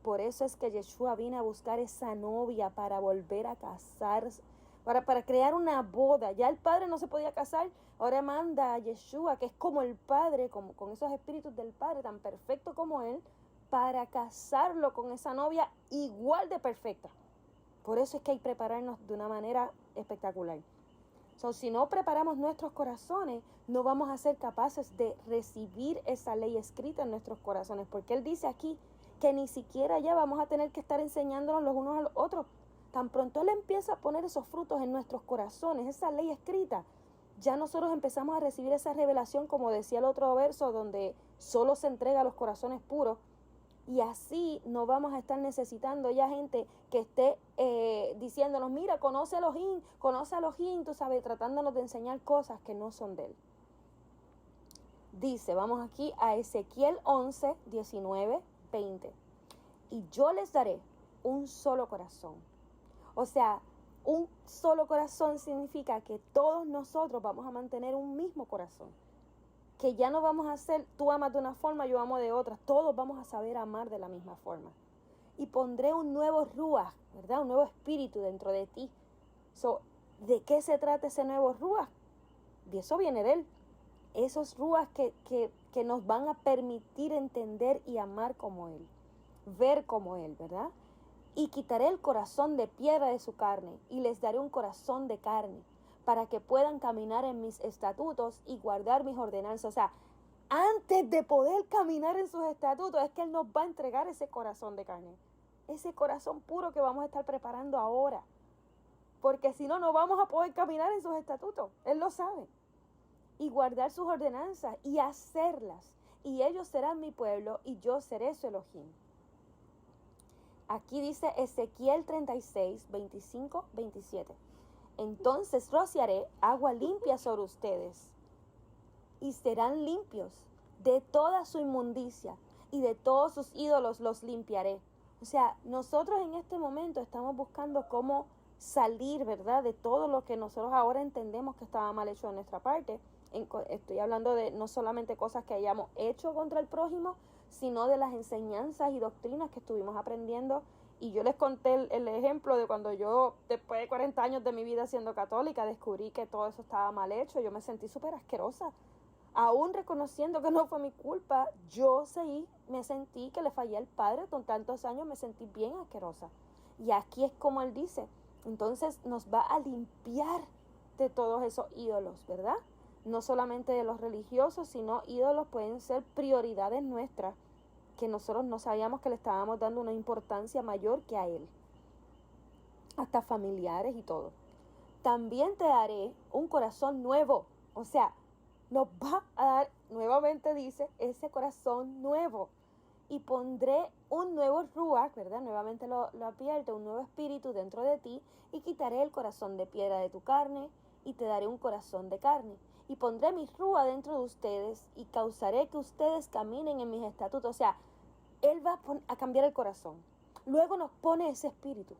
Por eso es que Yeshua vino a buscar esa novia para volver a casarse, para crear una boda. Ya el padre no se podía casar, ahora manda a Yeshua, que es como el padre, como con esos espíritus del padre, tan perfecto como él, para casarlo con esa novia igual de perfecta. Por eso es que hay que prepararnos de una manera espectacular. Si no preparamos nuestros corazones, no vamos a ser capaces de recibir esa ley escrita en nuestros corazones, porque él dice aquí que ni siquiera ya vamos a tener que estar enseñándonos los unos a los otros. Tan pronto él empieza a poner esos frutos en nuestros corazones, esa ley escrita, ya nosotros empezamos a recibir esa revelación, como decía el otro verso, donde solo se entrega a los corazones puros. Y así no vamos a estar necesitando ya gente que esté diciéndonos, mira, conoce a Elohim, tú sabes, tratándonos de enseñar cosas que no son de él. Dice, vamos aquí a Ezequiel 11, 19, 20. Y yo les daré un solo corazón. O sea, un solo corazón significa que todos nosotros vamos a mantener un mismo corazón. Que ya no vamos a hacer, tú amas de una forma, yo amo de otra. Todos vamos a saber amar de la misma forma. Y pondré un nuevo ruaj, ¿verdad? Un nuevo espíritu dentro de ti. ¿De qué se trata ese nuevo ruaj? De eso viene de él. Esos ruaj que nos van a permitir entender y amar como él. Ver como él, ¿verdad? Y quitaré el corazón de piedra de su carne y les daré un corazón de carne para que puedan caminar en mis estatutos y guardar mis ordenanzas. O sea, antes de poder caminar en sus estatutos es que él nos va a entregar ese corazón de carne. Ese corazón puro que vamos a estar preparando ahora. Porque si no, no vamos a poder caminar en sus estatutos. Él lo sabe. Y guardar sus ordenanzas y hacerlas. Y ellos serán mi pueblo y yo seré su Elohim. Aquí dice Ezequiel 36, 25, 27. Entonces rociaré agua limpia sobre ustedes y serán limpios de toda su inmundicia y de todos sus ídolos los limpiaré. O sea, nosotros en este momento estamos buscando cómo salir, ¿verdad? De todo lo que nosotros ahora entendemos que estaba mal hecho de nuestra parte. Estoy hablando de no solamente cosas que hayamos hecho contra el prójimo, sino de las enseñanzas y doctrinas que estuvimos aprendiendo. Y yo les conté el ejemplo de cuando yo, después de 40 años de mi vida siendo católica, descubrí que todo eso estaba mal hecho. Yo me sentí súper asquerosa. Aún reconociendo que no fue mi culpa, me sentí que le fallé al Padre. Con tantos años me sentí bien asquerosa. Y aquí es como él dice. Entonces nos va a limpiar de todos esos ídolos, ¿verdad? No solamente de los religiosos, sino ídolos pueden ser prioridades nuestras, que nosotros no sabíamos que le estábamos dando una importancia mayor que a él. Hasta familiares y todo. También te daré un corazón nuevo. O sea, nos va a dar, nuevamente dice, ese corazón nuevo. Y pondré un nuevo ruach, ¿verdad? Nuevamente lo advierte, un nuevo espíritu dentro de ti. Y quitaré el corazón de piedra de tu carne y te daré un corazón de carne. Y pondré mi ruach dentro de ustedes y causaré que ustedes caminen en mis estatutos. O sea, él va a cambiar el corazón. Luego nos pone ese espíritu.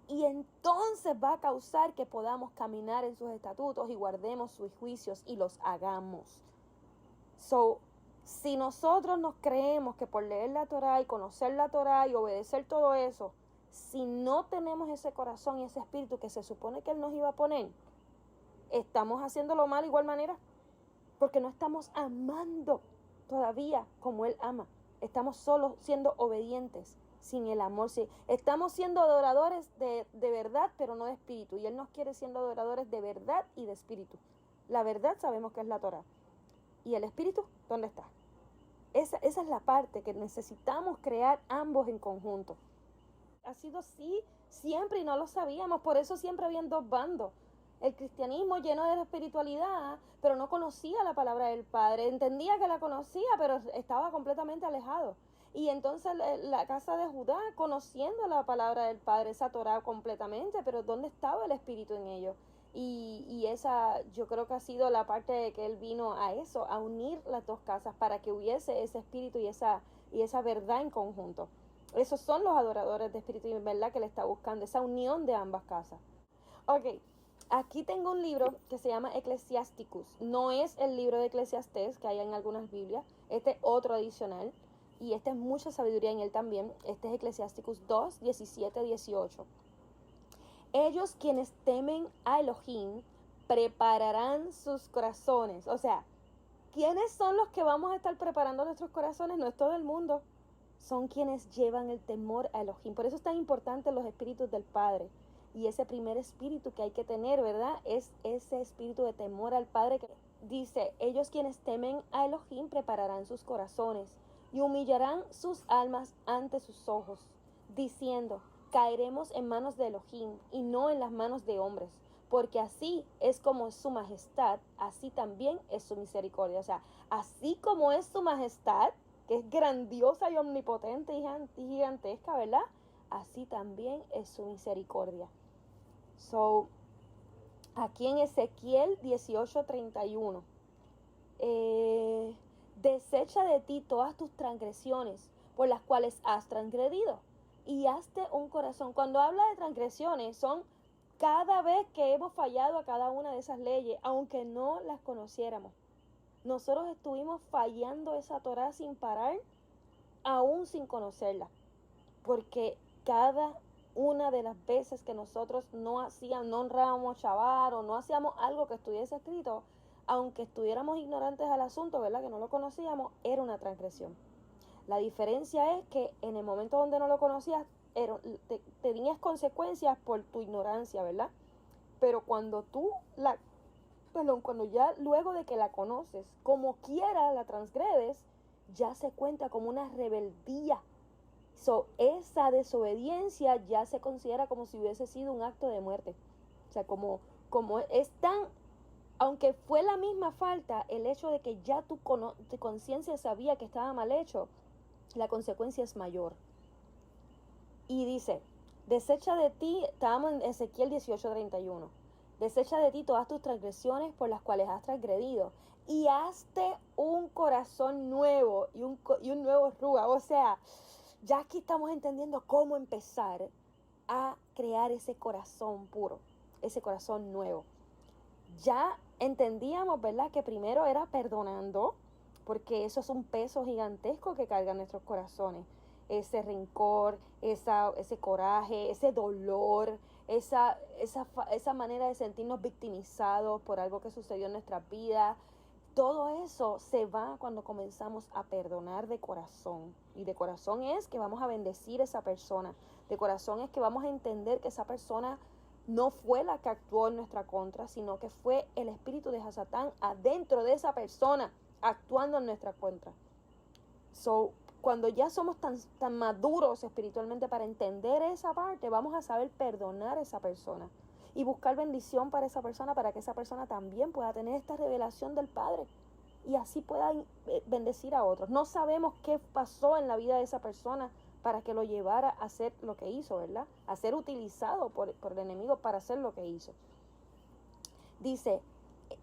Y entonces va a causar que podamos caminar en sus estatutos y guardemos sus juicios y los hagamos. Si nosotros nos creemos que por leer la Torá y conocer la Torá y obedecer todo eso, si no tenemos ese corazón y ese espíritu que se supone que él nos iba a poner, estamos haciéndolo mal de igual manera. Porque no estamos amando todavía como él ama. Estamos solo siendo obedientes, sin el amor. Sí. Estamos siendo adoradores de verdad, pero no de espíritu. Y él nos quiere siendo adoradores de verdad y de espíritu. La verdad sabemos que es la Torá. ¿Y el espíritu? ¿Dónde está? Esa es la parte que necesitamos crear ambos en conjunto. Ha sido así siempre y no lo sabíamos. Por eso siempre habían dos bandos. El cristianismo lleno de la espiritualidad, pero no conocía la palabra del Padre. Entendía que la conocía, pero estaba completamente alejado. Y entonces la casa de Judá, conociendo la palabra del Padre, esa Torá completamente, pero ¿dónde estaba el Espíritu en ellos? Y esa, yo creo que ha sido la parte de que él vino a eso, a unir las dos casas para que hubiese ese espíritu y esa verdad en conjunto. Esos son los adoradores de espíritu y verdad que él está buscando, esa unión de ambas casas. Ok, aquí tengo un libro que se llama Ecclesiasticus. No es el libro de Eclesiastés que hay en algunas Biblias, este es otro adicional. Y este es mucha sabiduría en él también. Este es Eclesiasticus 2, 17, 18. Ellos quienes temen a Elohim prepararán sus corazones. O sea, ¿quiénes son los que vamos a estar preparando nuestros corazones? No es todo el mundo. Son quienes llevan el temor a Elohim. Por eso es tan importante los espíritus del Padre. Y ese primer espíritu que hay que tener, ¿verdad? Es ese espíritu de temor al Padre que dice, ellos quienes temen a Elohim prepararán sus corazones y humillarán sus almas ante sus ojos, diciendo, caeremos en manos de Elohim y no en las manos de hombres, porque así es como es su majestad, así también es su misericordia. O sea, así como es su majestad, que es grandiosa y omnipotente y gigantesca, ¿verdad? Así también es su misericordia. So, aquí en Ezequiel 18:31, desecha de ti todas tus transgresiones por las cuales has transgredido y hazte un corazón. Cuando habla de transgresiones, son cada vez que hemos fallado a cada una de esas leyes, aunque no las conociéramos. Nosotros estuvimos fallando esa Torá sin parar, aún sin conocerla, porque cada una de las veces que nosotros no honrábamos Shabbat o no hacíamos algo que estuviese escrito, aunque estuviéramos ignorantes al asunto, ¿verdad?, que no lo conocíamos, era una transgresión. La diferencia es que en el momento donde no lo conocías, tenías consecuencias por tu ignorancia, ¿verdad? Pero cuando cuando ya luego de que la conoces, como quiera la transgredes, ya se cuenta como una rebeldía. Esa desobediencia ya se considera como si hubiese sido un acto de muerte. O sea, como es tan, aunque fue la misma falta, el hecho de que ya tu conciencia sabía que estaba mal hecho, la consecuencia es mayor. Y dice, desecha de ti, estábamos en Ezequiel 18:31, desecha de ti todas tus transgresiones por las cuales has transgredido y hazte un corazón nuevo y un nuevo ruach. O sea, ya aquí estamos entendiendo cómo empezar a crear ese corazón puro, ese corazón nuevo. Ya entendíamos, ¿verdad?, que primero era perdonando, porque eso es un peso gigantesco que carga nuestros corazones. Ese rencor, ese coraje, ese dolor, esa manera de sentirnos victimizados por algo que sucedió en nuestra vida. Todo eso se va cuando comenzamos a perdonar de corazón. Y de corazón es que vamos a bendecir a esa persona. De corazón es que vamos a entender que esa persona no fue la que actuó en nuestra contra, sino que fue el espíritu de Hasatán adentro de esa persona actuando en nuestra contra. Cuando ya somos tan maduros espiritualmente para entender esa parte, vamos a saber perdonar a esa persona y buscar bendición para esa persona, para que esa persona también pueda tener esta revelación del Padre y así pueda bendecir a otros. No sabemos qué pasó en la vida de esa persona para que lo llevara a hacer lo que hizo, ¿verdad? A ser utilizado por el enemigo para hacer lo que hizo. Dice,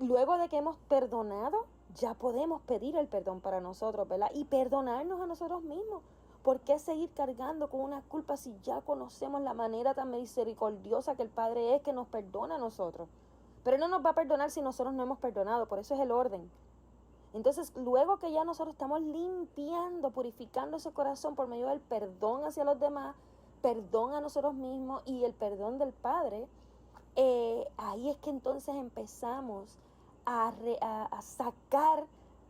luego de que hemos perdonado, ya podemos pedir el perdón para nosotros, ¿verdad? Y perdonarnos a nosotros mismos. ¿Por qué seguir cargando con una culpa si ya conocemos la manera tan misericordiosa que el Padre es, que nos perdona a nosotros? Pero Él no nos va a perdonar si nosotros no hemos perdonado, por eso es el orden. Entonces, luego que ya nosotros estamos limpiando, purificando ese corazón por medio del perdón hacia los demás, perdón a nosotros mismos y el perdón del Padre, ahí es que entonces empezamos a sacar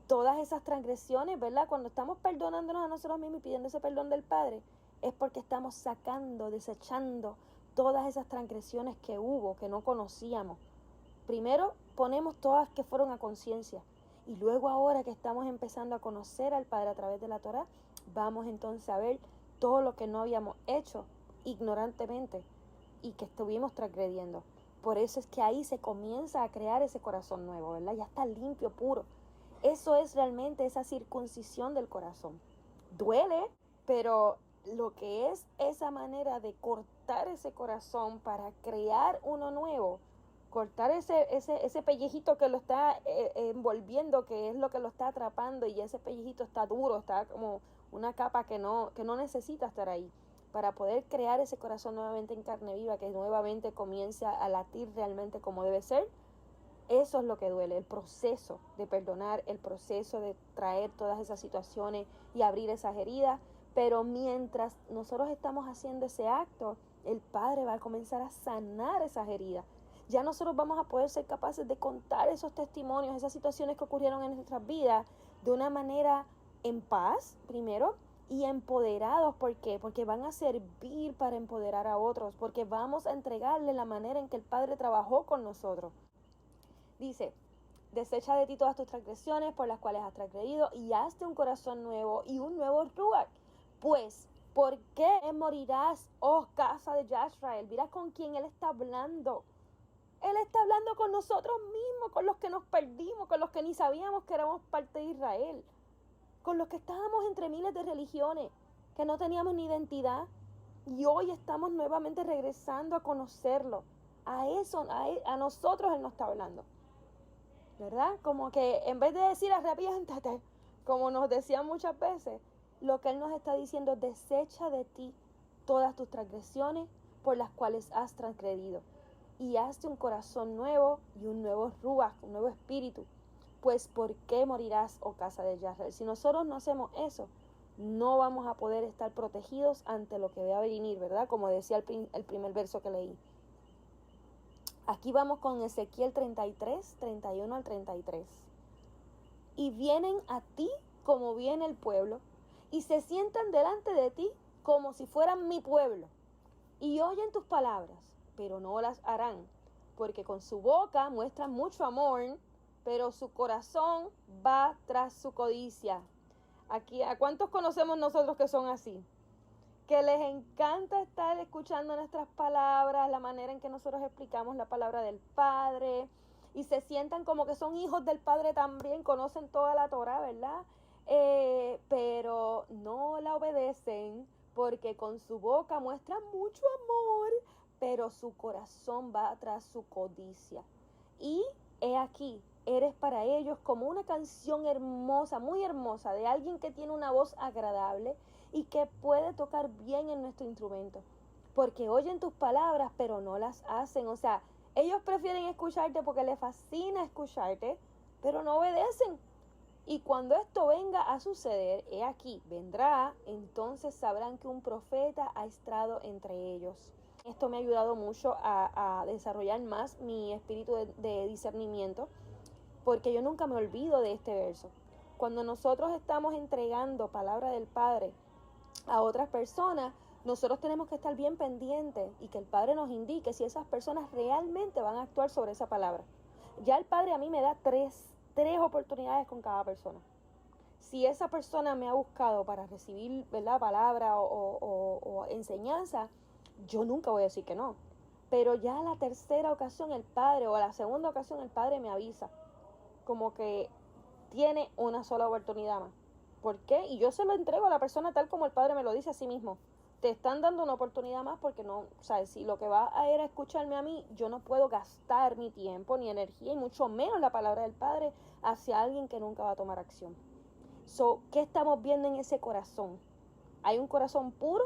todas esas transgresiones, ¿verdad? Cuando estamos perdonándonos a nosotros mismos y pidiendo ese perdón del Padre, es porque estamos sacando, desechando todas esas transgresiones que hubo, que no conocíamos. Primero ponemos todas que fueron a conciencia y luego, ahora que estamos empezando a conocer al Padre a través de la Torá, vamos entonces a ver todo lo que no habíamos hecho ignorantemente y que estuvimos transgrediendo. Por eso es que ahí se comienza a crear ese corazón nuevo, ¿verdad? Ya está limpio, puro. Eso es realmente esa circuncisión del corazón. Duele, pero lo que es esa manera de cortar ese corazón para crear uno nuevo, cortar ese pellejito que lo está envolviendo, que es lo que lo está atrapando, y ese pellejito está duro, está como una capa que no necesita estar ahí, para poder crear ese corazón nuevamente en carne viva, que nuevamente comience a latir realmente como debe ser. Eso es lo que duele, el proceso de perdonar, el proceso de traer todas esas situaciones y abrir esas heridas. Pero mientras nosotros estamos haciendo ese acto, el Padre va a comenzar a sanar esas heridas. Ya nosotros vamos a poder ser capaces de contar esos testimonios, esas situaciones que ocurrieron en nuestras vidas de una manera en paz, primero, y empoderados. ¿Por qué? Porque van a servir para empoderar a otros, porque vamos a entregarle la manera en que el Padre trabajó con nosotros. Dice, desecha de ti todas tus transgresiones por las cuales has transgredido y hazte un corazón nuevo y un nuevo ruach. Pues, ¿por qué morirás, oh casa de Yashrael? Mira con quién Él está hablando. Él está hablando con nosotros mismos, con los que nos perdimos, con los que ni sabíamos que éramos parte de Israel. con los que estábamos entre miles de religiones, que no teníamos ni identidad, y hoy estamos nuevamente regresando a conocerlo. A nosotros Él nos está hablando, ¿verdad? Como que en vez de decir arrepiéntate, como nos decían muchas veces, lo que Él nos está diciendo, desecha de ti todas tus transgresiones por las cuales has transgredido, y hazte un corazón nuevo y un nuevo ruach, un nuevo espíritu. Pues ¿por qué morirás, oh casa de Israel? Si nosotros no hacemos eso, no vamos a poder estar protegidos ante lo que va a venir, ¿verdad? Como decía el primer verso que leí. Aquí vamos con Ezequiel 33, 31 al 33. Y vienen a ti como viene el pueblo, y se sientan delante de ti como si fueran mi pueblo, y oyen tus palabras, pero no las harán, porque con su boca muestran mucho amor, pero su corazón va tras su codicia. Aquí, ¿a cuántos conocemos nosotros que son así? Que les encanta estar escuchando nuestras palabras, la manera en que nosotros explicamos la palabra del Padre, y se sientan como que son hijos del Padre también, conocen toda la Torá, ¿verdad? Pero no la obedecen, porque con su boca muestran mucho amor, pero su corazón va tras su codicia. Y he aquí, eres para ellos como una canción hermosa, muy hermosa, de alguien que tiene una voz agradable y que puede tocar bien en nuestro instrumento, porque oyen tus palabras, pero no las hacen. O sea, ellos prefieren escucharte porque les fascina escucharte, pero no obedecen. Y cuando esto venga a suceder, he aquí, vendrá, entonces sabrán que un profeta ha estado entre ellos. Esto me ha ayudado mucho a desarrollar más mi espíritu de discernimiento, porque yo nunca me olvido de este verso. Cuando nosotros estamos entregando palabra del Padre a otras personas, nosotros tenemos que estar bien pendientes y que el Padre nos indique si esas personas realmente van a actuar sobre esa palabra. Ya el Padre a mí me da tres oportunidades con cada persona. Si esa persona me ha buscado para recibir, ¿verdad?, palabra o enseñanza, yo nunca voy a decir que no. Pero ya a la tercera ocasión el Padre, o a la segunda ocasión el Padre me avisa, como que tiene una sola oportunidad más. ¿Por qué? Y yo se lo entrego a la persona tal como el Padre me lo dice a sí mismo. Te están dando una oportunidad más porque no, o sea, si lo que va a ir a escucharme a mí, yo no puedo gastar mi tiempo ni energía y mucho menos la palabra del Padre hacia alguien que nunca va a tomar acción. ¿Qué estamos viendo en ese corazón? ¿Hay un corazón puro?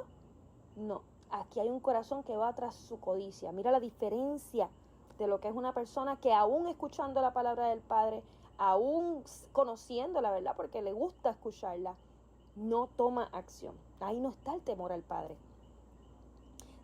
No. Aquí hay un corazón que va tras su codicia. Mira la diferencia de lo que es una persona que aún escuchando la palabra del Padre, aún conociendo la verdad porque le gusta escucharla, no toma acción. Ahí no está el temor al Padre.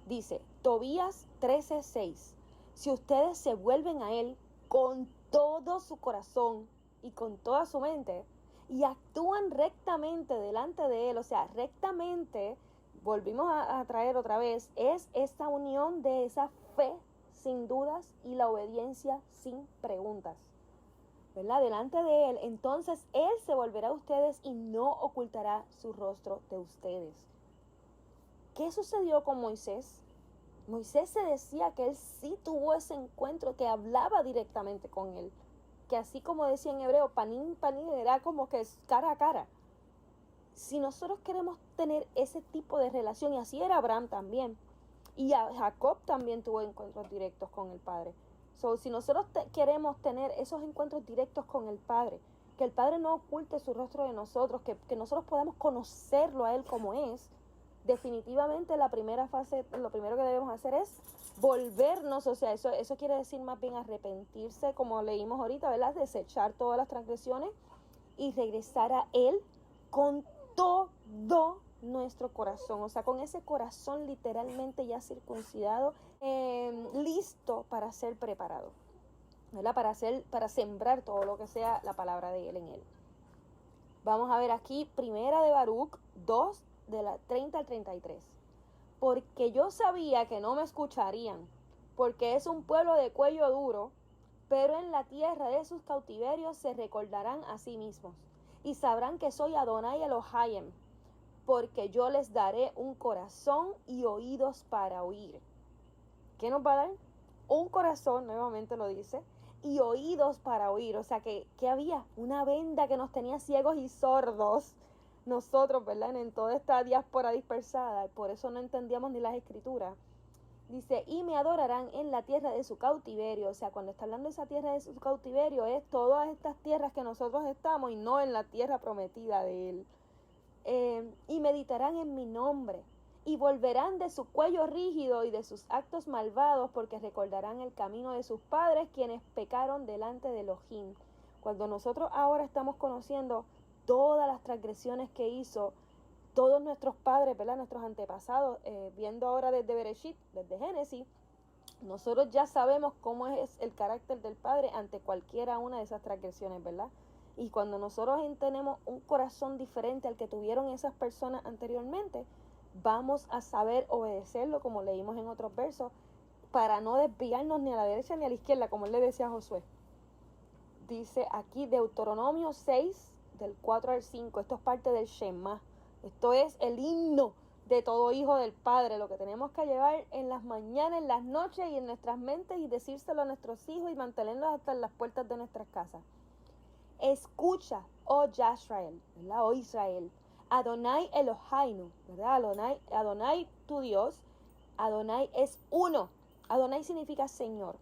Dice Tobías 13:6. Si ustedes se vuelven a Él con todo su corazón y con toda su mente y actúan rectamente delante de Él, o sea, rectamente, volvimos a traer otra vez, es esta unión de esa fe sin dudas y la obediencia sin preguntas, ¿verdad? Delante de Él, entonces Él se volverá a ustedes y no ocultará su rostro de ustedes. ¿Qué sucedió con Moisés? Moisés se decía que él sí tuvo ese encuentro, que hablaba directamente con Él, que así como decía en hebreo, panín, panín, era como que es cara a cara. Si nosotros queremos tener ese tipo de relación, y así era Abraham también, y Jacob también tuvo encuentros directos con el Padre. Si nosotros queremos tener esos encuentros directos con el Padre, que el Padre no oculte su rostro de nosotros, que nosotros podamos conocerlo a Él como es, definitivamente la primera fase, lo primero que debemos hacer es volvernos, o sea, eso quiere decir más bien arrepentirse, como leímos ahorita, ¿verdad? Desechar todas las transgresiones y regresar a Él con todo nuestro corazón, o sea, con ese corazón literalmente ya circuncidado, listo para ser preparado, ¿verdad? Para sembrar todo lo que sea la palabra de Él en Él. Vamos a ver aquí, primera de Baruc 2, de la 30 al 33. Porque yo sabía que no me escucharían, porque es un pueblo de cuello duro, pero en la tierra de sus cautiverios se recordarán a sí mismos, y sabrán que soy Adonai Elohim, porque yo les daré un corazón y oídos para oír. ¿Qué nos va a dar? un corazón, nuevamente lo dice, y oídos para oír. O sea, que había una venda que nos tenía ciegos y sordos, nosotros, ¿verdad? En toda esta diáspora dispersada, por eso no entendíamos ni las escrituras. Dice, y me adorarán en la tierra de su cautiverio. O sea, cuando está hablando de esa tierra de su cautiverio, es todas estas tierras que nosotros estamos y no en la tierra prometida de él. Y meditarán en mi nombre, y volverán de su cuello rígido y de sus actos malvados, porque recordarán el camino de sus padres, quienes pecaron delante de Elohim. Cuando nosotros ahora estamos conociendo todas las transgresiones que hizo todos nuestros padres, ¿verdad? Nuestros antepasados, viendo ahora desde Bereshit, desde Génesis, nosotros ya sabemos cómo es el carácter del Padre ante cualquiera una de esas transgresiones, ¿verdad? Y cuando nosotros tenemos un corazón diferente al que tuvieron esas personas anteriormente, vamos a saber obedecerlo, como leímos en otros versos, para no desviarnos ni a la derecha ni a la izquierda, como él le decía a Josué. Dice aquí Deuteronomio 6, del 4 al 5, esto es parte del Shema. Esto es el himno de todo hijo del Padre, lo que tenemos que llevar en las mañanas, en las noches y en nuestras mentes y decírselo a nuestros hijos y mantenerlos hasta en las puertas de nuestras casas. Escucha, oh Yisrael, ¿verdad? Oh Israel, Adonai Eloheinu, ¿verdad? Adonai tu Dios, Adonai es uno. Adonai significa Señor,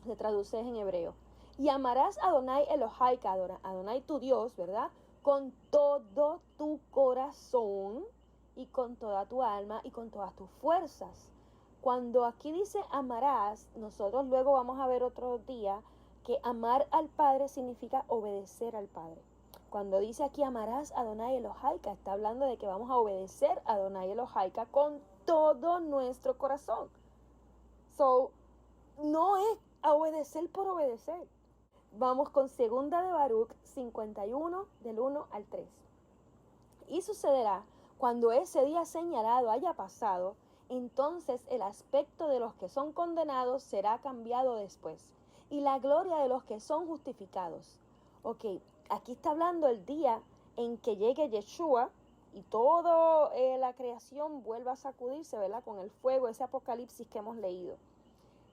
se traduce en hebreo. Y amarás a Adonai Eloheika, Adonai tu Dios, ¿verdad? Con todo tu corazón y con toda tu alma y con todas tus fuerzas. Cuando aquí dice amarás, nosotros luego vamos a ver otro día que amar al Padre significa obedecer al Padre. Cuando dice aquí amarás a Adonai Eloheika, está hablando de que vamos a obedecer a Adonai Eloheika con todo nuestro corazón. No es obedecer por obedecer. Vamos con segunda de Baruch 51, del 1 al 3. Y sucederá, cuando ese día señalado haya pasado, entonces el aspecto de los que son condenados será cambiado después, y la gloria de los que son justificados. Ok, aquí está hablando el día en que llegue Yeshua y toda la creación vuelva a sacudirse, ¿verdad? Con el fuego, ese apocalipsis que hemos leído.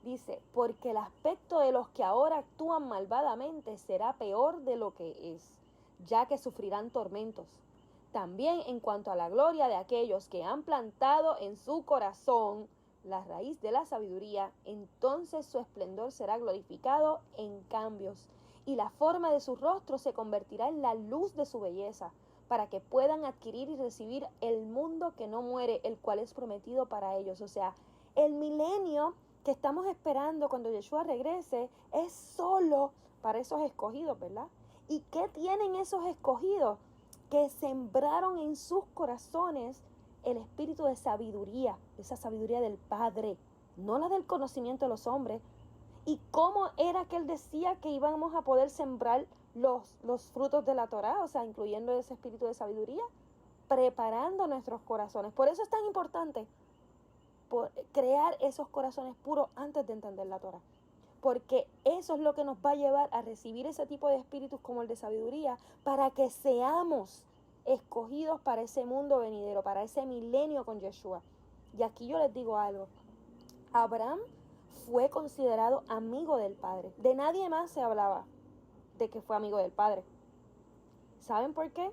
Dice, porque el aspecto de los que ahora actúan malvadamente será peor de lo que es, ya que sufrirán tormentos. También en cuanto a la gloria de aquellos que han plantado en su corazón la raíz de la sabiduría, entonces su esplendor será glorificado en cambios, y la forma de su rostro se convertirá en la luz de su belleza, para que puedan adquirir y recibir el mundo que no muere, el cual es prometido para ellos. O sea, el milenio que estamos esperando cuando Yeshua regrese es solo para esos escogidos, ¿verdad? ¿Y qué tienen esos escogidos? Que sembraron en sus corazones el espíritu de sabiduría, esa sabiduría del Padre, no la del conocimiento de los hombres. ¿Y cómo era que él decía que íbamos a poder sembrar los frutos de la Torá? O sea, incluyendo ese espíritu de sabiduría, preparando nuestros corazones. Por eso es tan importante por crear esos corazones puros antes de entender la Torá, porque eso es lo que nos va a llevar a recibir ese tipo de espíritus como el de sabiduría, para que seamos escogidos para ese mundo venidero, para ese milenio con Yeshua. Y aquí yo les digo algo, Abraham fue considerado amigo del Padre, de nadie más se hablaba de que fue amigo del Padre. ¿Saben por qué?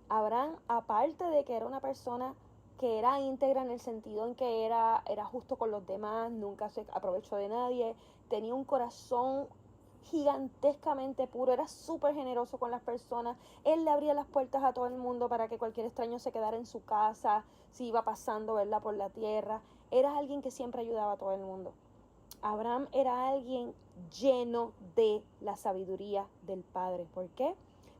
Abraham, aparte de que era una persona que era íntegra en el sentido en que era justo con los demás, nunca se aprovechó de nadie, tenía un corazón gigantescamente puro, era súper generoso con las personas, él le abría las puertas a todo el mundo para que cualquier extraño se quedara en su casa, si iba pasando, ¿verdad?, por la tierra, era alguien que siempre ayudaba a todo el mundo. Abraham era alguien lleno de la sabiduría del Padre. ¿Por qué?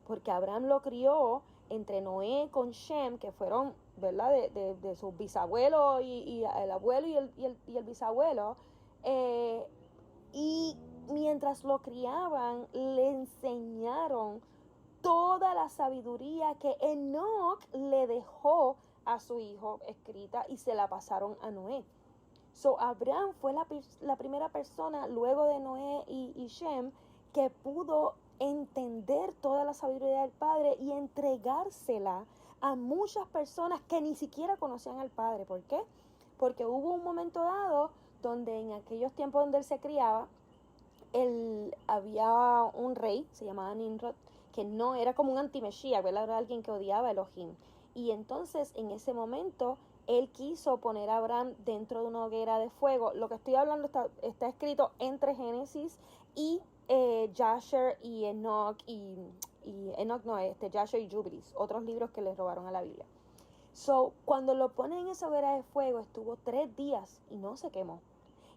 Porque Abraham lo crió entre Noé con Shem, que fueron, ¿verdad?, de sus bisabuelos y el abuelo y el bisabuelo. Y mientras lo criaban, le enseñaron toda la sabiduría que Enoc le dejó a su hijo escrita y se la pasaron a Noé. Abraham fue la primera persona luego de Noé y Shem que pudo entender toda la sabiduría del Padre y entregársela a muchas personas que ni siquiera conocían al Padre. ¿Por qué? Porque hubo un momento dado donde en aquellos tiempos donde él se criaba, había un rey, se llamaba Nimrod, que no era como un anti-Mesías, ¿verdad? Era alguien que odiaba a Elohim. Y entonces en ese momento él quiso poner a Abraham dentro de una hoguera de fuego. Lo que estoy hablando está escrito entre Génesis y Jasher y Enoch y Enoch no, Jasher y Jubilees, otros libros que les robaron a la Biblia. Cuando lo ponen en esa hoguera de fuego, estuvo 3 días y no se quemó.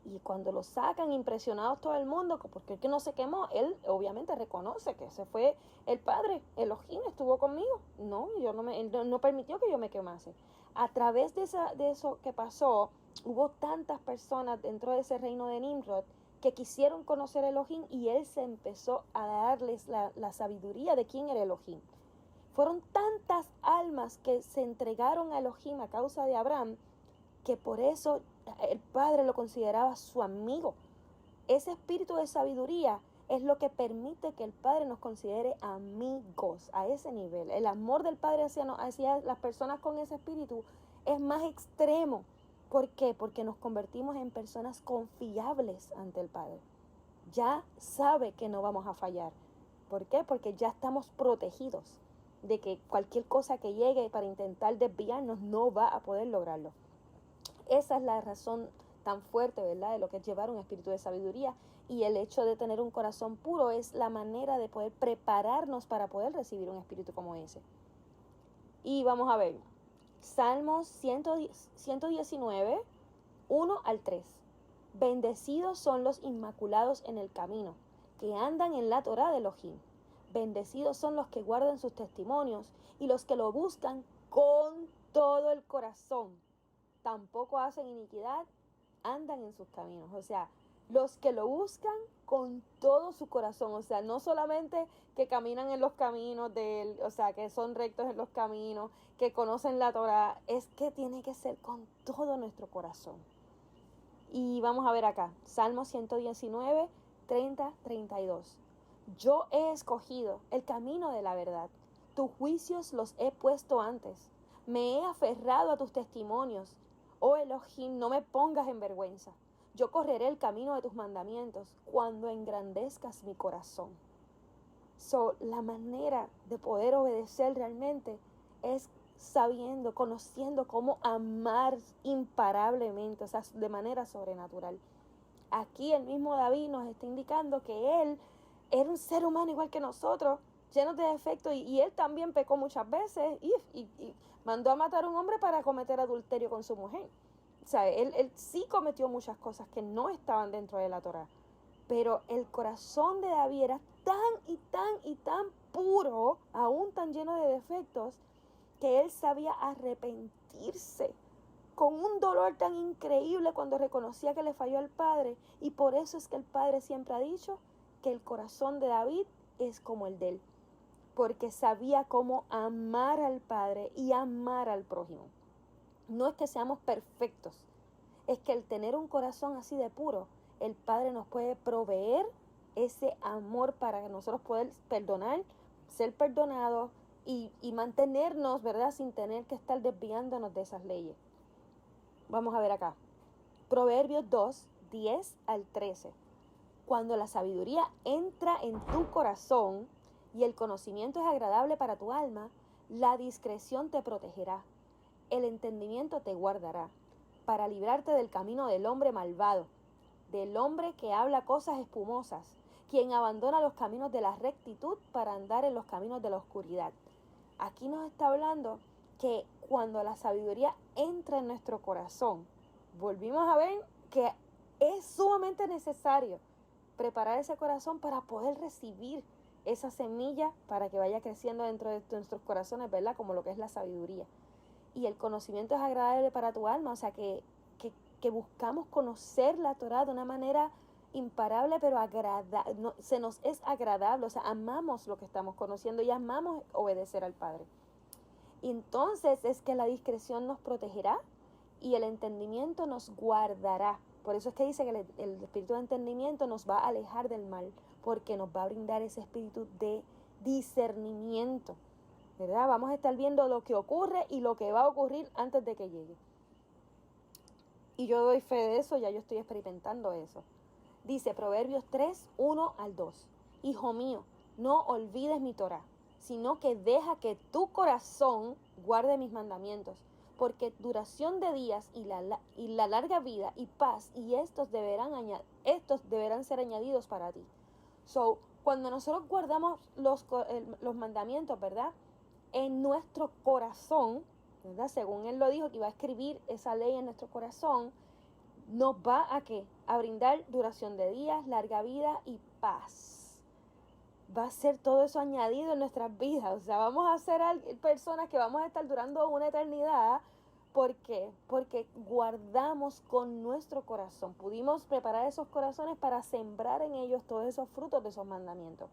Y cuando lo sacan, impresionados todo el mundo, porque el que no se quemó, él obviamente reconoce que ese fue el Padre, Elohim estuvo conmigo. No, él no permitió que yo me quemase. A través de eso que pasó, hubo tantas personas dentro de ese reino de Nimrod que quisieron conocer a Elohim, y él se empezó a darles la sabiduría de quién era Elohim. Fueron tantas almas que se entregaron a Elohim a causa de Abraham, que por eso el Padre lo consideraba su amigo. Ese espíritu de sabiduría es lo que permite que el Padre nos considere amigos a ese nivel. El amor del Padre hacia las personas con ese espíritu es más extremo. ¿Por qué? Porque nos convertimos en personas confiables ante el Padre. Ya sabe que no vamos a fallar. ¿Por qué? Porque ya estamos protegidos de que cualquier cosa que llegue para intentar desviarnos no va a poder lograrlo. Esa es la razón tan fuerte, ¿verdad?, de lo que es llevar un espíritu de sabiduría, y el hecho de tener un corazón puro es la manera de poder prepararnos para poder recibir un espíritu como ese. Y vamos a ver, Salmos 119, 1 al 3. Bendecidos son los inmaculados en el camino, que andan en la Torá de Elohim. Bendecidos son los que guardan sus testimonios y los que lo buscan con todo el corazón. Tampoco hacen iniquidad, andan en sus caminos. O sea, los que lo buscan con todo su corazón. O sea, no solamente que caminan en los caminos de él, o sea, que son rectos en los caminos, que conocen la Torah, es que tiene que ser con todo nuestro corazón. Y vamos a ver acá, Salmo 119, 30, 32. Yo he escogido el camino de la verdad. Tus juicios los he puesto antes. Me he aferrado a tus testimonios. Oh Elohim, no me pongas en vergüenza. Yo correré el camino de tus mandamientos cuando engrandezcas mi corazón. La manera de poder obedecer realmente es sabiendo, conociendo cómo amar imparablemente, o sea, de manera sobrenatural. Aquí el mismo David nos está indicando que él era un ser humano igual que nosotros, llenos de defectos, y él también pecó muchas veces y mandó a matar a un hombre para cometer adulterio con su mujer. O sea, él sí cometió muchas cosas que no estaban dentro de la Torá, pero el corazón de David era tan puro, aún tan lleno de defectos, que él sabía arrepentirse con un dolor tan increíble cuando reconocía que le falló al Padre. Y por eso es que el Padre siempre ha dicho que el corazón de David es como el de él, porque sabía cómo amar al Padre y amar al prójimo. No es que seamos perfectos, es que el tener un corazón así de puro, el Padre nos puede proveer ese amor para que nosotros poder perdonar, ser perdonados y mantenernos, ¿verdad?, sin tener que estar desviándonos de esas leyes. Vamos a ver acá. Proverbios 2, 10 al 13. Cuando la sabiduría entra en tu corazón y el conocimiento es agradable para tu alma, la discreción te protegerá, el entendimiento te guardará, para librarte del camino del hombre malvado, del hombre que habla cosas espumosas, quien abandona los caminos de la rectitud para andar en los caminos de la oscuridad. Aquí nos está hablando que cuando la sabiduría entra en nuestro corazón, volvimos a ver que es sumamente necesario preparar ese corazón para poder recibir esa semilla para que vaya creciendo dentro de nuestros corazones, ¿verdad?, como lo que es la sabiduría. Y el conocimiento es agradable para tu alma, o sea que buscamos conocer la Torá de una manera imparable, pero se nos es agradable, o sea, amamos lo que estamos conociendo y amamos obedecer al Padre. Y entonces es que la discreción nos protegerá y el entendimiento nos guardará. Por eso es que dice que el espíritu de entendimiento nos va a alejar del mal, porque nos va a brindar ese espíritu de discernimiento, ¿verdad? Vamos a estar viendo lo que ocurre y lo que va a ocurrir antes de que llegue. Y yo doy fe de eso, ya yo estoy experimentando eso. Dice Proverbios 3, 1 al 2. Hijo mío, no olvides mi Torá, sino que deja que tu corazón guarde mis mandamientos, porque duración de días y la larga vida y paz, y estos deberán ser añadidos para ti. So, cuando nosotros guardamos los mandamientos, ¿verdad? En nuestro corazón, ¿verdad? Según él lo dijo, que iba a escribir esa ley en nuestro corazón, nos va a ¿qué? A brindar duración de días, larga vida y paz. Va a ser todo eso añadido en nuestras vidas. O sea, vamos a ser personas que vamos a estar durando una eternidad. ¿Por qué? Porque guardamos con nuestro corazón. Pudimos preparar esos corazones para sembrar en ellos todos esos frutos de esos mandamientos.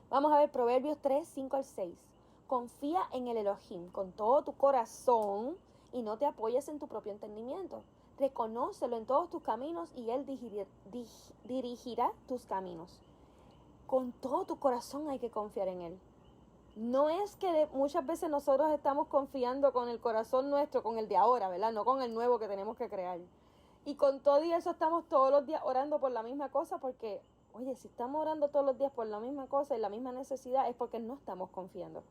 Vamos a ver Proverbios 3, 5 al 6. Confía en el Elohim con todo tu corazón y no te apoyes en tu propio entendimiento. Reconócelo en todos tus caminos y Él dirigirá tus caminos. Con todo tu corazón hay que confiar en Él. No es que muchas veces nosotros estamos confiando con el corazón nuestro, con el de ahora, ¿verdad? No con el nuevo que tenemos que crear. Y con todo y eso estamos todos los días orando por la misma cosa porque, oye, si estamos orando todos los días por la misma cosa y la misma necesidad es porque no estamos confiando.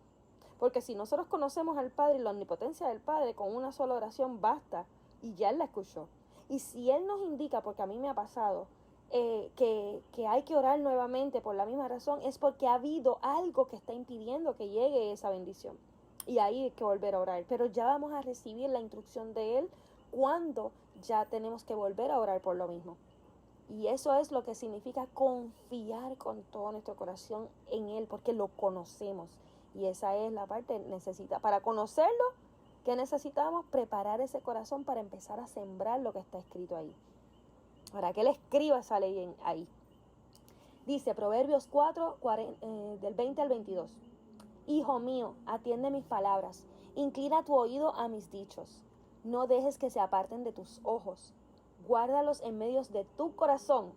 Porque si nosotros conocemos al Padre y la omnipotencia del Padre, con una sola oración basta y ya Él la escuchó. Y si Él nos indica, porque a mí me ha pasado, que hay que orar nuevamente por la misma razón, es porque ha habido algo que está impidiendo que llegue esa bendición. Y ahí hay que volver a orar. Pero ya vamos a recibir la instrucción de Él cuando ya tenemos que volver a orar por lo mismo. Y eso es lo que significa confiar con todo nuestro corazón en Él, porque lo conocemos. Y esa es la parte que necesita. Para conocerlo, ¿qué necesitamos? Preparar ese corazón para empezar a sembrar lo que está escrito ahí. Para que Él escriba esa ley ahí. Dice Proverbios 4, del 20 al 22. Hijo mío, atiende mis palabras. Inclina tu oído a mis dichos. No dejes que se aparten de tus ojos. Guárdalos en medio de tu corazón,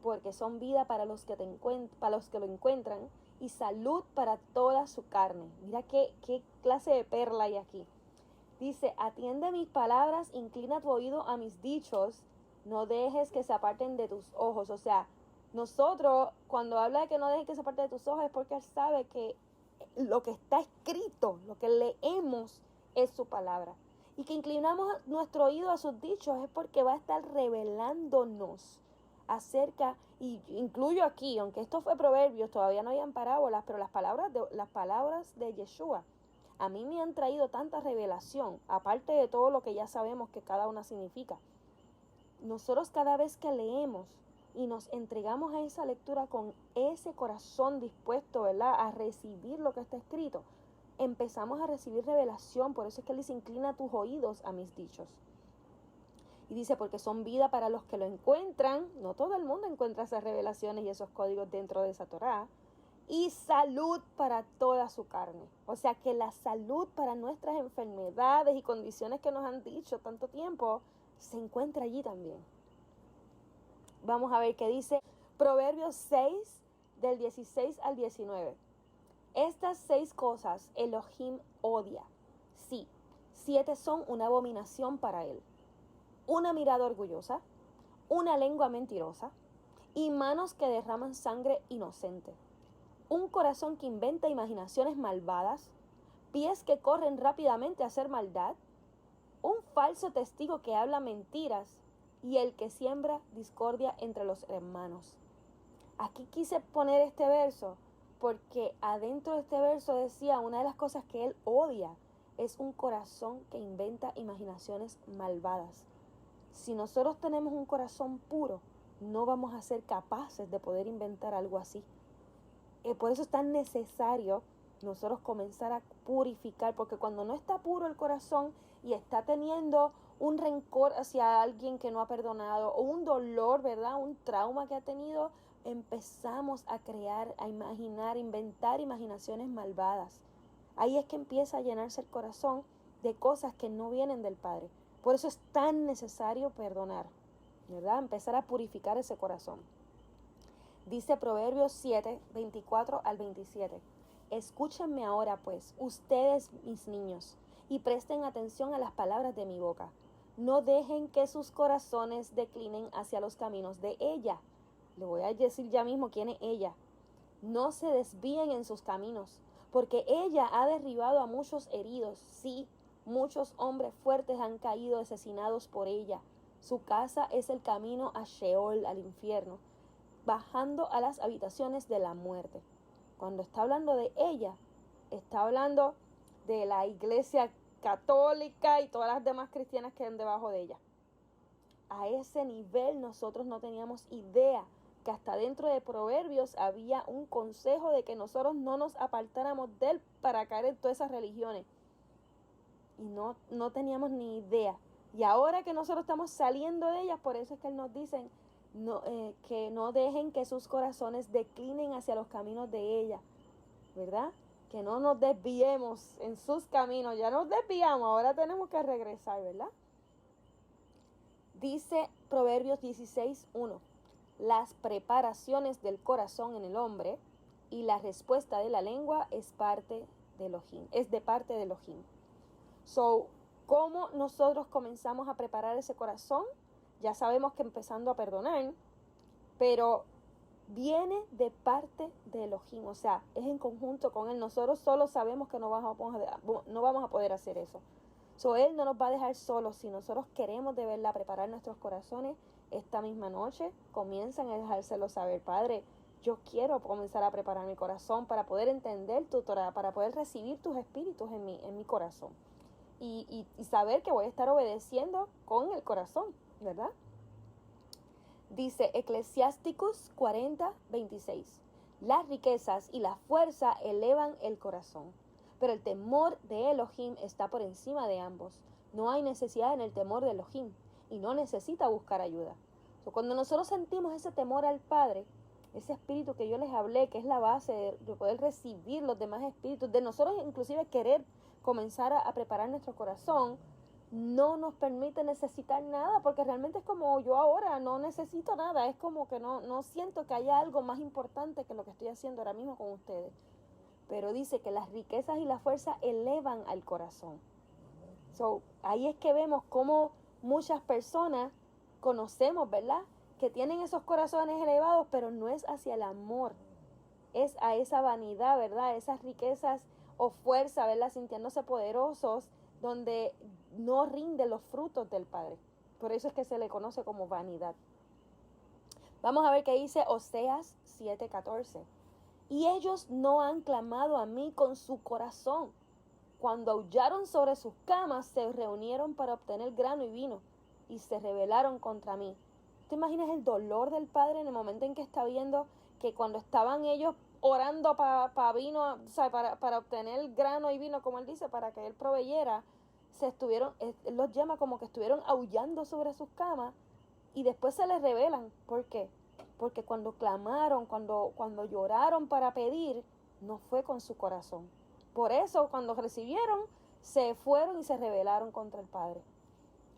porque son vida para los que lo encuentran y salud para toda su carne. Mira qué clase de perla hay aquí. Dice, atiende mis palabras, inclina tu oído a mis dichos, no dejes que se aparten de tus ojos. O sea, nosotros, cuando habla de que no dejes que se aparten de tus ojos, es porque Él sabe que lo que está escrito, lo que leemos, es su palabra. Y que inclinamos nuestro oído a sus dichos es porque va a estar revelándonos acerca, y incluyo aquí, aunque esto fue Proverbios, todavía no hayan parábolas, pero las palabras de Yeshua a mí me han traído tanta revelación, aparte de todo lo que ya sabemos que cada una significa. Nosotros cada vez que leemos y nos entregamos a esa lectura con ese corazón dispuesto, ¿verdad?, a recibir lo que está escrito, empezamos a recibir revelación. Por eso es que Él dice, inclina tus oídos a mis dichos. Y dice, porque son vida para los que lo encuentran. No todo el mundo encuentra esas revelaciones y esos códigos dentro de esa Torá. Y salud para toda su carne. O sea que la salud para nuestras enfermedades y condiciones que nos han dicho tanto tiempo se encuentra allí también. Vamos a ver qué dice Proverbios 6, del 16 al 19. Estas 6 cosas Elohim odia. Sí, 7 son una abominación para él. Una mirada orgullosa, una lengua mentirosa y manos que derraman sangre inocente. Un corazón que inventa imaginaciones malvadas, pies que corren rápidamente a hacer maldad, un falso testigo que habla mentiras y el que siembra discordia entre los hermanos. Aquí quise poner este verso porque adentro de este verso decía, una de las cosas que él odia es un corazón que inventa imaginaciones malvadas. Si nosotros tenemos un corazón puro, no vamos a ser capaces de poder inventar algo así. Por eso es tan necesario nosotros comenzar a purificar, porque cuando no está puro el corazón y está teniendo un rencor hacia alguien que no ha perdonado o un dolor, ¿verdad?, un trauma que ha tenido, empezamos a crear, a imaginar, inventar imaginaciones malvadas. Ahí es que empieza a llenarse el corazón de cosas que no vienen del Padre. Por eso es tan necesario perdonar, ¿verdad?, empezar a purificar ese corazón. Dice Proverbios 7, 24 al 27. Escúchenme ahora, pues, ustedes mis niños, y presten atención a las palabras de mi boca. no dejen que sus corazones declinen hacia los caminos de ella. Le voy a decir ya mismo quién es ella. No se desvíen en sus caminos, porque ella ha derribado a muchos heridos. Sí, muchos hombres fuertes han caído asesinados por ella. Su casa es el camino a Sheol, al infierno, bajando a las habitaciones de la muerte. Cuando está hablando de ella, está hablando de la iglesia católica y todas las demás cristianas que están debajo de ella. A ese nivel nosotros no teníamos idea que hasta dentro de Proverbios había un consejo de que nosotros no nos apartáramos de él para caer en todas esas religiones. Y no teníamos ni idea. Y ahora que nosotros estamos saliendo de ellas, por eso es que él nos dice que no dejen que sus corazones declinen hacia los caminos de ella, ¿verdad? Que no nos desviemos en sus caminos. Ya nos desviamos, ahora tenemos que regresar, ¿verdad? Dice Proverbios 16:1. Las preparaciones del corazón en el hombre y la respuesta de la lengua es parte de Elohim, es de parte de Elohim. So, ¿cómo nosotros comenzamos a preparar ese corazón? Ya sabemos que empezando a perdonar, pero viene de parte de Elohim, o sea, es en conjunto con él. Nosotros solo sabemos que no vamos a poder hacer eso. So, él no nos va a dejar solos. Si nosotros queremos de verdad preparar nuestros corazones esta misma noche, comiencen a dejárselo saber. Padre, yo quiero comenzar a preparar mi corazón para poder entender tu Torah, para poder recibir tus espíritus en mi corazón. Y saber que voy a estar obedeciendo con el corazón, ¿verdad? Dice Eclesiásticos 40:26. Las riquezas y la fuerza elevan el corazón, pero el temor de Elohim está por encima de ambos. No hay necesidad en el temor de Elohim y no necesita buscar ayuda. Cuando nosotros sentimos ese temor al Padre, ese espíritu que yo les hablé, que es la base de poder recibir los demás espíritus, de nosotros inclusive querer comenzar a preparar nuestro corazón, no nos permite necesitar nada, porque realmente es como yo ahora no necesito nada, es como que no siento que haya algo más importante que lo que estoy haciendo ahora mismo con ustedes. Pero dice que las riquezas y la fuerza elevan al corazón. Ahí es que vemos cómo muchas personas conocemos, ¿verdad?, que tienen esos corazones elevados, pero no es hacia el amor, es a esa vanidad, ¿verdad?, esas riquezas o fuerza, ¿verdad?, sintiéndose poderosos, donde no rinden los frutos del Padre. Por eso es que se le conoce como vanidad. Vamos a ver qué dice Oseas 7:14. Y ellos no han clamado a mí con su corazón. Cuando aullaron sobre sus camas, se reunieron para obtener grano y vino, y se rebelaron contra mí. ¿Te imaginas el dolor del Padre en el momento en que está viendo que cuando estaban ellos orando para vino, o sea, para obtener grano y vino, como él dice, para que él proveyera, él los llama como que estuvieron aullando sobre sus camas y después se les rebelan? ¿Por qué? Porque cuando clamaron, cuando lloraron para pedir, no fue con su corazón. Por eso, cuando recibieron, se fueron y se rebelaron contra el Padre.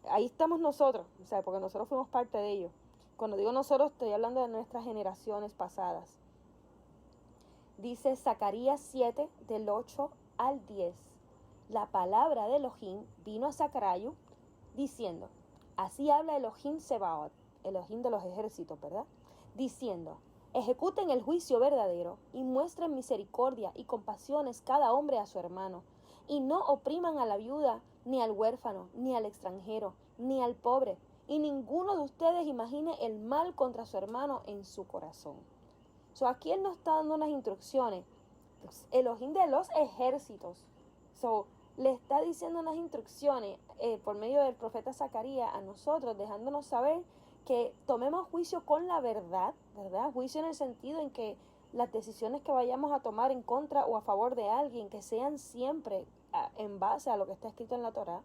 Ahí estamos nosotros, o sea, porque nosotros fuimos parte de ellos. Cuando digo nosotros, estoy hablando de nuestras generaciones pasadas. Dice Zacarías 7, del 8 al 10. La palabra de Elohim vino a Zacarayu diciendo, así habla Elohim Sebaot, Elohim de los ejércitos, ¿verdad?, diciendo, ejecuten el juicio verdadero y muestren misericordia y compasiones cada hombre a su hermano, y no opriman a la viuda, ni al huérfano, ni al extranjero, ni al pobre, y ninguno de ustedes imagine el mal contra su hermano en su corazón. Aquí él nos está dando unas instrucciones. Elohim de los ejércitos. Le está diciendo unas instrucciones por medio del profeta Zacarías a nosotros, dejándonos saber que tomemos juicio con la verdad, ¿verdad? Juicio en el sentido en que las decisiones que vayamos a tomar en contra o a favor de alguien, que sean siempre en base a lo que está escrito en la Torah.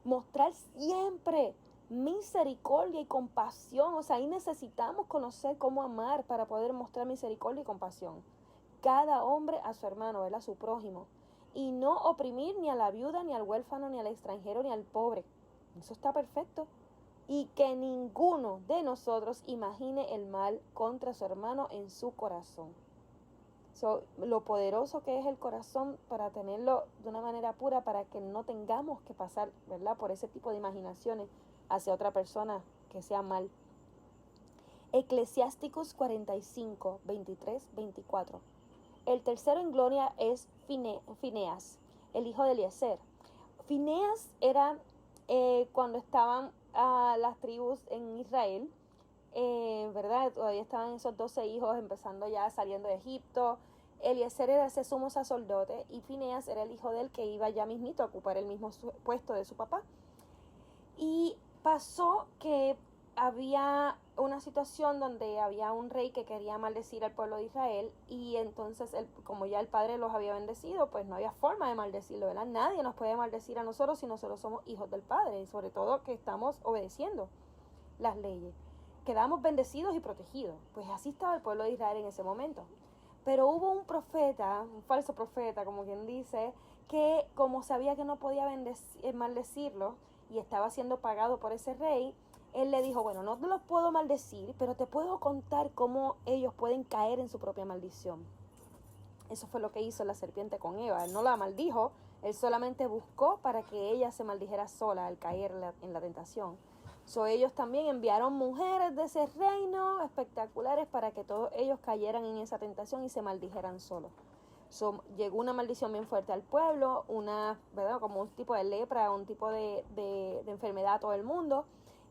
Mostrar siempre misericordia y compasión. Ahí necesitamos conocer cómo amar para poder mostrar misericordia y compasión. Cada hombre a su hermano, ¿verdad?, a su prójimo. Y no oprimir ni a la viuda, ni al huérfano, ni al extranjero, ni al pobre. Eso está perfecto. Y que ninguno de nosotros imagine el mal contra su hermano en su corazón. Lo poderoso que es el corazón para tenerlo de una manera pura, para que no tengamos que pasar, ¿verdad?, por ese tipo de imaginaciones hacia otra persona que sea mal. Eclesiásticos 45, 23, 24. El tercero en gloria es Fineas, el hijo de Eliezer. Fineas era cuando estaban las tribus en Israel, ¿verdad? Todavía estaban esos 12 hijos empezando ya saliendo de Egipto. Eliezer era ese sumo sacerdote y Fineas era el hijo de él que iba ya mismito a ocupar el mismo puesto de su papá. Y pasó que había una situación donde había un rey que quería maldecir al pueblo de Israel y entonces como ya el padre los había bendecido, pues no había forma de maldecirlo, ¿verdad? Nadie nos puede maldecir a nosotros si nosotros somos hijos del padre y sobre todo que estamos obedeciendo las leyes. Quedamos bendecidos y protegidos. Pues así estaba el pueblo de Israel en ese momento. Pero hubo un profeta, un falso profeta, como quien dice, que como sabía que no podía maldecirlo y estaba siendo pagado por ese rey, él le dijo, bueno, no te los puedo maldecir, pero te puedo contar cómo ellos pueden caer en su propia maldición. Eso fue lo que hizo la serpiente con Eva. Él no la maldijo, él solamente buscó para que ella se maldijera sola al caer en la tentación. Ellos también enviaron mujeres de ese reino espectaculares para que todos ellos cayeran en esa tentación y se maldijeran solos. Llegó una maldición bien fuerte al pueblo, ¿verdad?, como un tipo de lepra, un tipo de enfermedad a todo el mundo.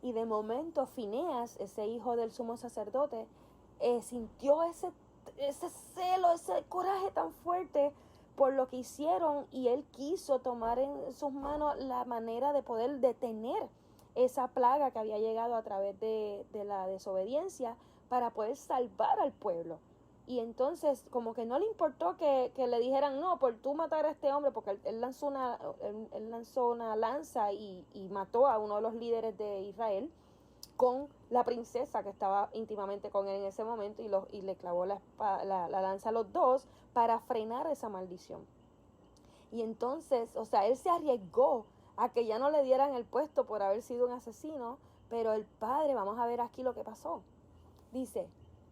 Y de momento Fineas, ese hijo del sumo sacerdote, sintió ese celo, ese coraje tan fuerte por lo que hicieron y él quiso tomar en sus manos la manera de poder detener esa plaga que había llegado a través de la desobediencia para poder salvar al pueblo. Y entonces como que no le importó que le dijeran, no, por tú matar a este hombre, porque él lanzó una lanza y mató a uno de los líderes de Israel con la princesa que estaba íntimamente con él en ese momento y le clavó la lanza a los dos para frenar esa maldición. Y entonces, él se arriesgó a que ya no le dieran el puesto por haber sido un asesino, pero el padre, vamos a ver aquí lo que pasó. Dice,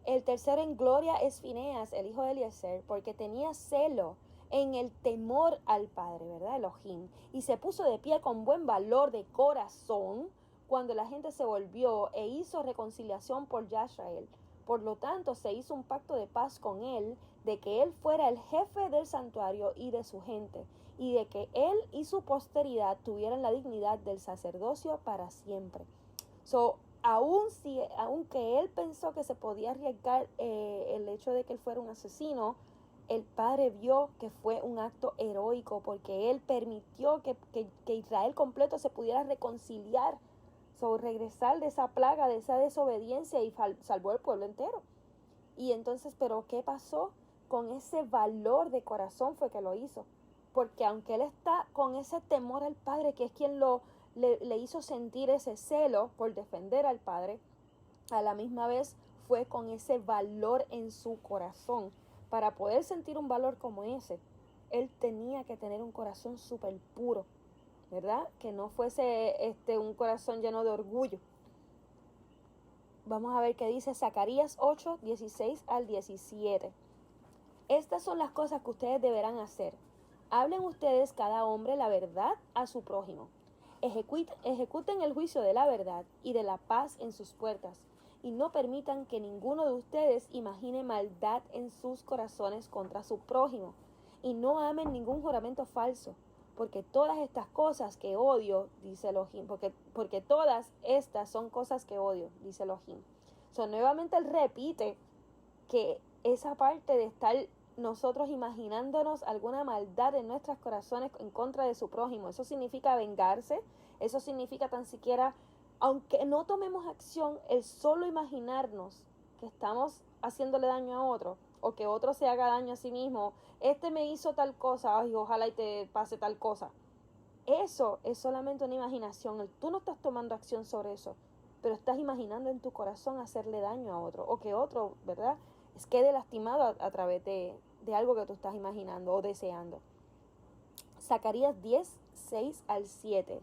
el tercero en gloria es Fineas, el hijo de Eliezer, porque tenía celo en el temor al padre, ¿verdad? Elohim, y se puso de pie con buen valor de corazón cuando la gente se volvió e hizo reconciliación por Yahshrael. Por lo tanto, se hizo un pacto de paz con él, de que él fuera el jefe del santuario y de su gente, y de que él y su posteridad tuvieran la dignidad del sacerdocio para siempre. Aunque él pensó que se podía arriesgar el hecho de que él fuera un asesino, el padre vio que fue un acto heroico porque él permitió que Israel completo se pudiera reconciliar, regresar de esa plaga, de esa desobediencia y salvó al pueblo entero. Y entonces, ¿pero qué pasó? Con ese valor de corazón fue que lo hizo. Porque aunque él está con ese temor al padre, que es quien le hizo sentir ese celo por defender al padre, a la misma vez fue con ese valor en su corazón. Para poder sentir un valor como ese, él tenía que tener un corazón súper puro, ¿verdad? Que no fuese un corazón lleno de orgullo. Vamos a ver qué dice Zacarías 8, 16 al 17. Estas son las cosas que ustedes deberán hacer. Hablen ustedes cada hombre la verdad a su prójimo. Ejecuten el juicio de la verdad y de la paz en sus puertas, y no permitan que ninguno de ustedes imagine maldad en sus corazones contra su prójimo, y no amen ningún juramento falso, porque todas estas cosas que odio, dice Elohim, porque todas estas son cosas que odio, dice Elohim. Nuevamente él repite que esa parte de estar nosotros imaginándonos alguna maldad en nuestros corazones en contra de su prójimo, eso significa vengarse, eso significa tan siquiera, aunque no tomemos acción, el solo imaginarnos que estamos haciéndole daño a otro, o que otro se haga daño a sí mismo, me hizo tal cosa, ay, ojalá y te pase tal cosa. Eso es solamente una imaginación, tú no estás tomando acción sobre eso, pero estás imaginando en tu corazón hacerle daño a otro, o que otro, ¿verdad?, quede lastimado a través de algo que tú estás imaginando o deseando. Zacarías 10, 6 al 7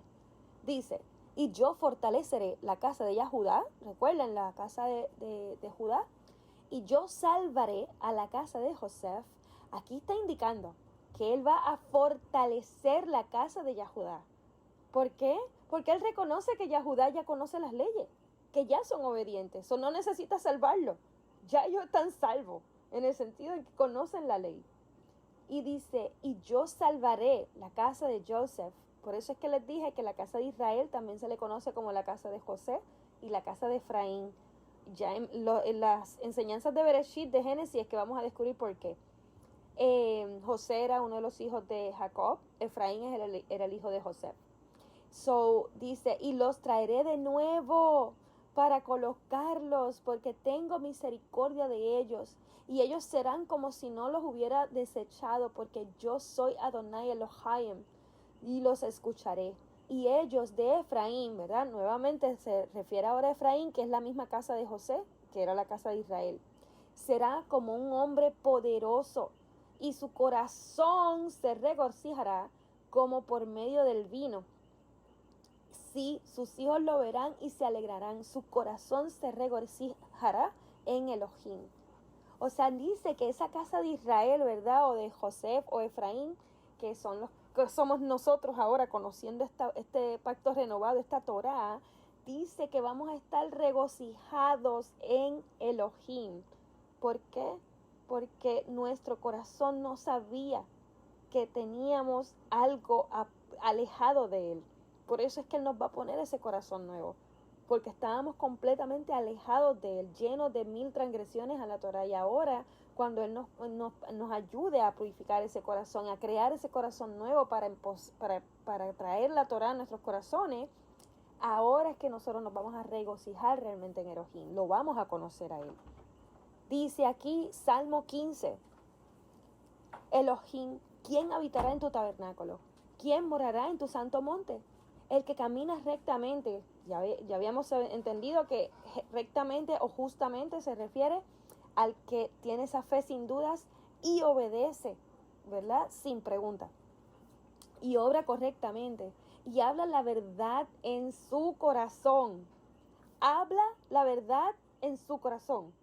dice, y yo fortaleceré la casa de Judá, recuerden la casa de Judá, y yo salvaré a la casa de Joseph Aquí está indicando que él va a fortalecer la casa de Yahudá. ¿Por qué? Porque él reconoce que Yahudá ya conoce las leyes, que ya son obedientes, o no necesita salvarlo. Ya ellos están salvos, en el sentido de que conocen la ley. Y dice, y yo salvaré la casa de Joseph. Por eso es que les dije que la casa de Israel también se le conoce como la casa de José y la casa de Efraín. Ya en las enseñanzas de Bereshit, de Génesis, es que vamos a descubrir por qué. José era uno de los hijos de Jacob, Efraín era el hijo de José. So, dice, y los traeré de nuevo para colocarlos, porque tengo misericordia de ellos, y ellos serán como si no los hubiera desechado, porque yo soy Adonai Elohim, y los escucharé. Y ellos de Efraín, ¿verdad? Nuevamente se refiere ahora a Efraín, que es la misma casa de José, que era la casa de Israel. Será como un hombre poderoso, y su corazón se regocijará como por medio del vino. Sí, sus hijos lo verán y se alegrarán. Su corazón se regocijará en Elohim. O sea, dice que esa casa de Israel, ¿verdad? O de José o Efraín, que son los que somos nosotros ahora conociendo este pacto renovado, esta Torá, dice que vamos a estar regocijados en Elohim. ¿Por qué? Porque nuestro corazón no sabía que teníamos algo alejado de él. Por eso es que Él nos va a poner ese corazón nuevo, porque estábamos completamente alejados de Él, llenos de 1000 transgresiones a la Torá. Y ahora, cuando Él nos ayude a purificar ese corazón, a crear ese corazón nuevo para traer la Torá a nuestros corazones, ahora es que nosotros nos vamos a regocijar realmente en Elohim, lo vamos a conocer a Él. Dice aquí, Salmo 15, Elohim, ¿quién habitará en tu tabernáculo? ¿Quién morará en tu santo monte? El que camina rectamente. Ya habíamos entendido que rectamente o justamente se refiere al que tiene esa fe sin dudas y obedece, ¿verdad? Sin pregunta. Y obra correctamente. Y habla la verdad en su corazón. Habla la verdad en su corazón.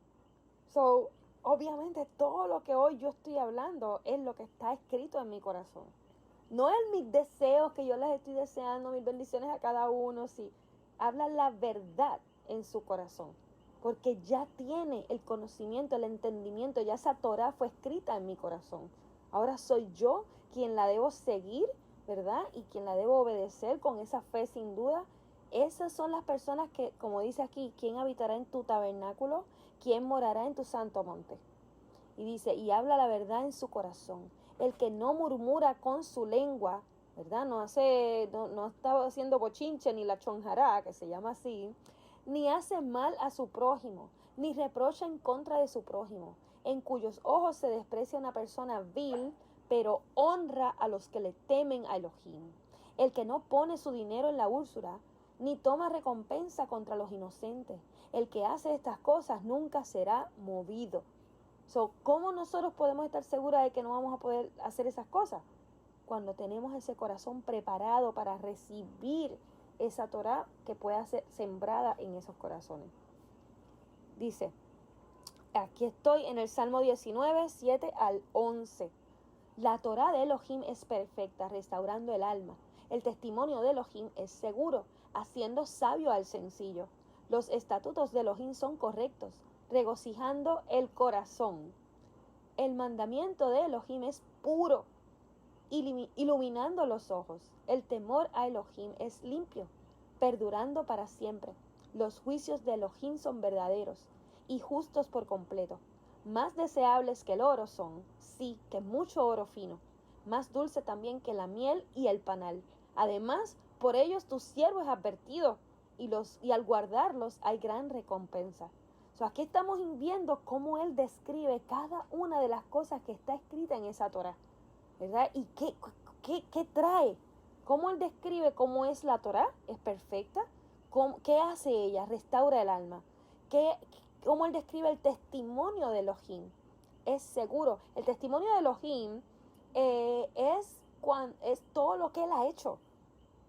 So, obviamente todo lo que hoy yo estoy hablando es lo que está escrito en mi corazón. No es mis deseos que yo les estoy deseando, mis bendiciones a cada uno, sí. Habla la verdad en su corazón, porque ya tiene el conocimiento, el entendimiento, ya esa Torah fue escrita en mi corazón. Ahora soy yo quien la debo seguir, ¿verdad? Y quien la debo obedecer con esa fe sin duda. Esas son las personas que, como dice aquí, ¿quién habitará en tu tabernáculo? ¿Quién morará en tu santo monte? Y dice, y habla la verdad en su corazón. El que no murmura con su lengua, ¿verdad? No está haciendo bochinche ni la chonjará, que se llama así, ni hace mal a su prójimo, ni reprocha en contra de su prójimo, en cuyos ojos se desprecia una persona vil, pero honra a los que le temen a Elohim. El que no pone su dinero en la úrsula, ni toma recompensa contra los inocentes. El que hace estas cosas nunca será movido. So, ¿cómo nosotros podemos estar seguros de que no vamos a poder hacer esas cosas? Cuando tenemos ese corazón preparado para recibir esa Torah que pueda ser sembrada en esos corazones. Dice, aquí estoy en el Salmo 19, 7 al 11. La Torah de Elohim es perfecta, restaurando el alma. El testimonio de Elohim es seguro, haciendo sabio al sencillo. Los estatutos de Elohim son correctos, regocijando el corazón. El mandamiento de Elohim es puro, iluminando los ojos. El temor a Elohim es limpio, perdurando para siempre. Los juicios de Elohim son verdaderos y justos por completo. Más deseables que el oro son, sí, que mucho oro fino. Más dulce también que la miel y el panal. Además, por ellos tu siervo es advertido, y al guardarlos hay gran recompensa. Aquí estamos viendo cómo él describe cada una de las cosas que está escrita en esa Torah, ¿verdad? Y qué trae. Cómo él describe cómo es la Torah, es perfecta. ¿Qué hace ella? Restaura el alma. Cómo él describe el testimonio de Elohim, es seguro. El testimonio de Elohim es todo lo que él ha hecho.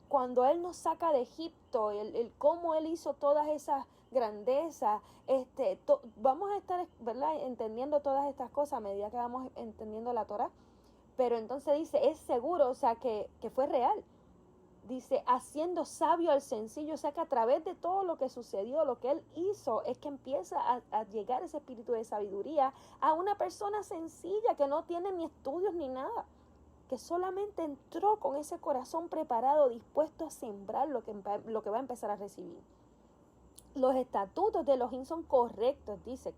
Cuando él nos saca de Egipto, cómo él hizo todas esas grandeza. Vamos a estar, ¿verdad?, entendiendo todas estas cosas a medida que vamos entendiendo la Torá. Pero entonces dice, es seguro, o sea, que fue real. Dice, haciendo sabio al sencillo, o sea que a través de todo lo que sucedió, lo que él hizo, es que empieza a llegar ese espíritu de sabiduría a una persona sencilla que no tiene ni estudios ni nada, que solamente entró con ese corazón preparado, dispuesto a sembrar lo que va a empezar a recibir. Los estatutos de Elohim son correctos, dice,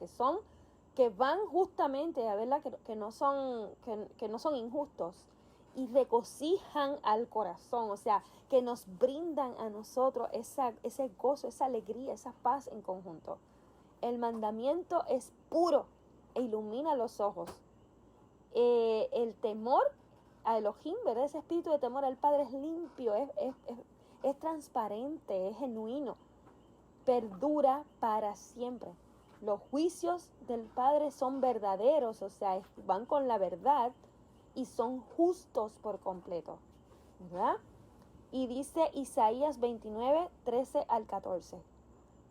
que van justamente, ¿verdad?, que no son injustos, y regocijan al corazón, o sea, que nos brindan a nosotros ese gozo, esa alegría, esa paz en conjunto. El mandamiento es puro e ilumina los ojos. El temor a Elohim, ¿verdad?, ese espíritu de temor al Padre es limpio, es transparente, es genuino, perdura para siempre. Los juicios del Padre son verdaderos, o sea, van con la verdad, y son justos por completo, ¿verdad? Y dice Isaías 29, 13 al 14.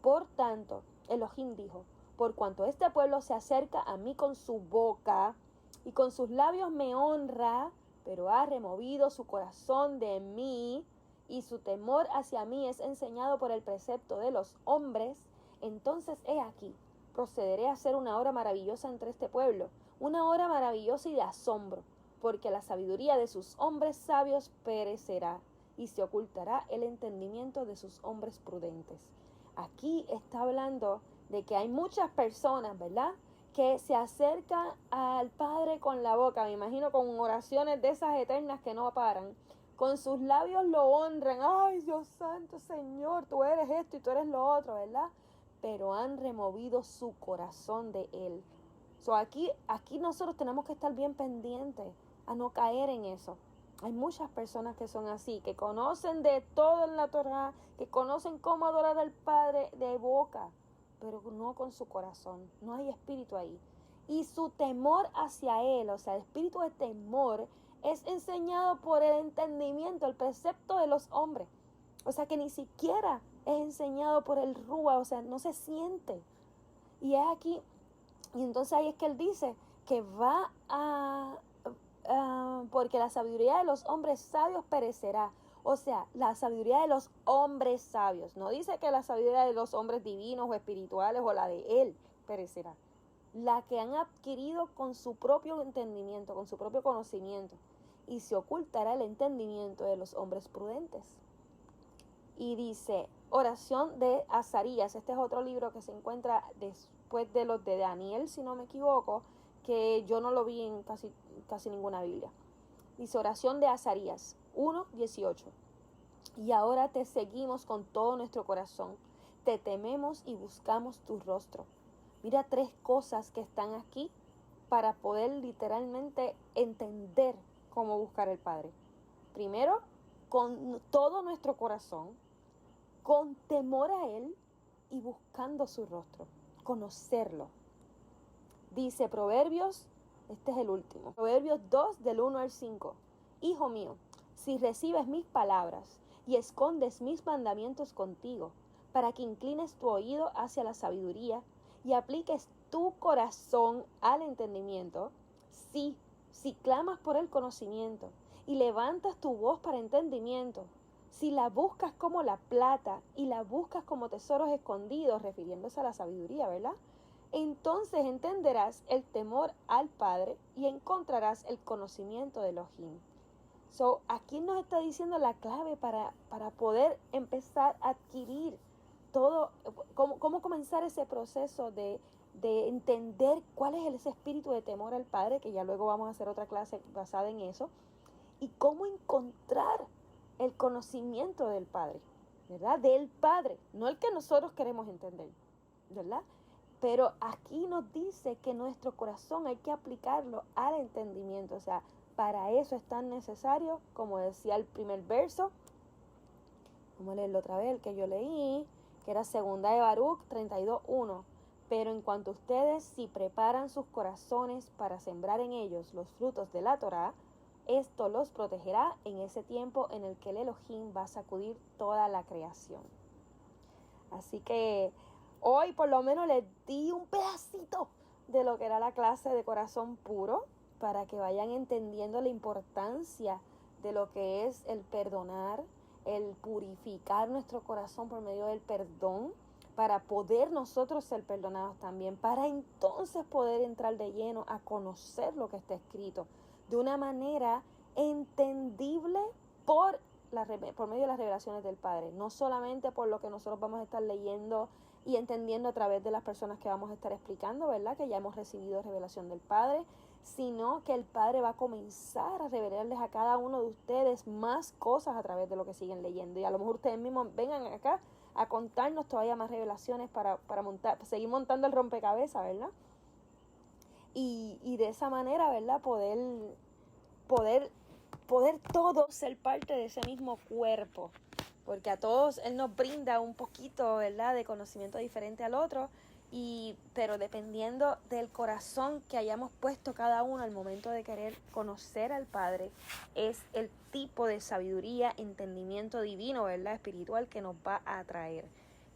Por tanto, Elohim dijo, por cuanto este pueblo se acerca a mí con su boca y con sus labios me honra, pero ha removido su corazón de mí y su temor hacia mí es enseñado por el precepto de los hombres, entonces he aquí, procederé a hacer una obra maravillosa entre este pueblo, una obra maravillosa y de asombro, porque la sabiduría de sus hombres sabios perecerá, y se ocultará el entendimiento de sus hombres prudentes. Aquí está hablando de que hay muchas personas, ¿verdad?, que se acercan al Padre con la boca, me imagino con oraciones de esas eternas que no paran, con sus labios lo honran, ay Dios santo, Señor, tú eres esto y tú eres lo otro, ¿verdad? Pero han removido su corazón de Él. Aquí nosotros tenemos que estar bien pendientes a no caer en eso. Hay muchas personas que son así, que conocen de todo en la Torá, que conocen cómo adorar al Padre de boca, pero no con su corazón. No hay espíritu ahí. Y su temor hacia Él, o sea, el espíritu de temor, es enseñado por el entendimiento, el precepto de los hombres. O sea, que ni siquiera es enseñado por el Rúa, o sea, no se siente. Y es aquí, y entonces ahí es que Él dice que va porque la sabiduría de los hombres sabios perecerá. O sea, la sabiduría de los hombres sabios. No dice que la sabiduría de los hombres divinos o espirituales o la de Él perecerá. La que han adquirido con su propio entendimiento, con su propio conocimiento. Y se ocultará el entendimiento de los hombres prudentes. Y dice, oración de Azarías. Este es otro libro que se encuentra después de los de Daniel, si no me equivoco, que yo no lo vi en casi ninguna Biblia. Dice, oración de Azarías 1:18. Y ahora te seguimos con todo nuestro corazón, te tememos y buscamos tu rostro. Mira 3 cosas que están aquí para poder literalmente entender cómo buscar al Padre. Primero, con todo nuestro corazón, con temor a Él y buscando su rostro, conocerlo. Dice Proverbios, este es el último, Proverbios 2 del 1 al 5. Hijo mío, si recibes mis palabras y escondes mis mandamientos contigo, para que inclines tu oído hacia la sabiduría y apliques tu corazón al entendimiento, si clamas por el conocimiento y levantas tu voz para entendimiento, si la buscas como la plata y la buscas como tesoros escondidos, refiriéndose a la sabiduría, ¿verdad? Entonces entenderás el temor al Padre y encontrarás el conocimiento de Elohim. Aquí nos está diciendo la clave para poder empezar a adquirir todo, cómo comenzar ese proceso de entender cuál es ese espíritu de temor al Padre, que ya luego vamos a hacer otra clase basada en eso, y cómo encontrar el conocimiento del Padre, ¿verdad? Del Padre, no el que nosotros queremos entender, ¿verdad? Pero aquí nos dice que nuestro corazón hay que aplicarlo al entendimiento. O sea, para eso es tan necesario, como decía el primer verso. Vamos a leerlo otra vez, el que yo leí, que era 2 de Baruch 32:1. Pero en cuanto a ustedes, si preparan sus corazones para sembrar en ellos los frutos de la Torá, esto los protegerá en ese tiempo en el que el Elohim va a sacudir toda la creación. Así que Hoy por lo menos les di un pedacito de lo que era la clase de corazón puro para que vayan entendiendo la importancia de lo que es el perdonar, el purificar nuestro corazón por medio del perdón, para poder nosotros ser perdonados también, para entonces poder entrar de lleno a conocer lo que está escrito de una manera entendible por medio de las revelaciones del Padre, no solamente por lo que nosotros vamos a estar leyendo y entendiendo a través de las personas que vamos a estar explicando, ¿verdad? Que ya hemos recibido revelación del Padre, sino que el Padre va a comenzar a revelarles a cada uno de ustedes más cosas a través de lo que siguen leyendo. Y a lo mejor ustedes mismos vengan acá a contarnos todavía más revelaciones para seguir montando el rompecabezas, ¿verdad? Y de esa manera, ¿verdad? Poder todos ser parte de ese mismo cuerpo, porque a todos Él nos brinda un poquito, ¿verdad?, de conocimiento diferente al otro, pero dependiendo del corazón que hayamos puesto cada uno al momento de querer conocer al Padre, es el tipo de sabiduría, entendimiento divino, ¿verdad?, espiritual que nos va a atraer.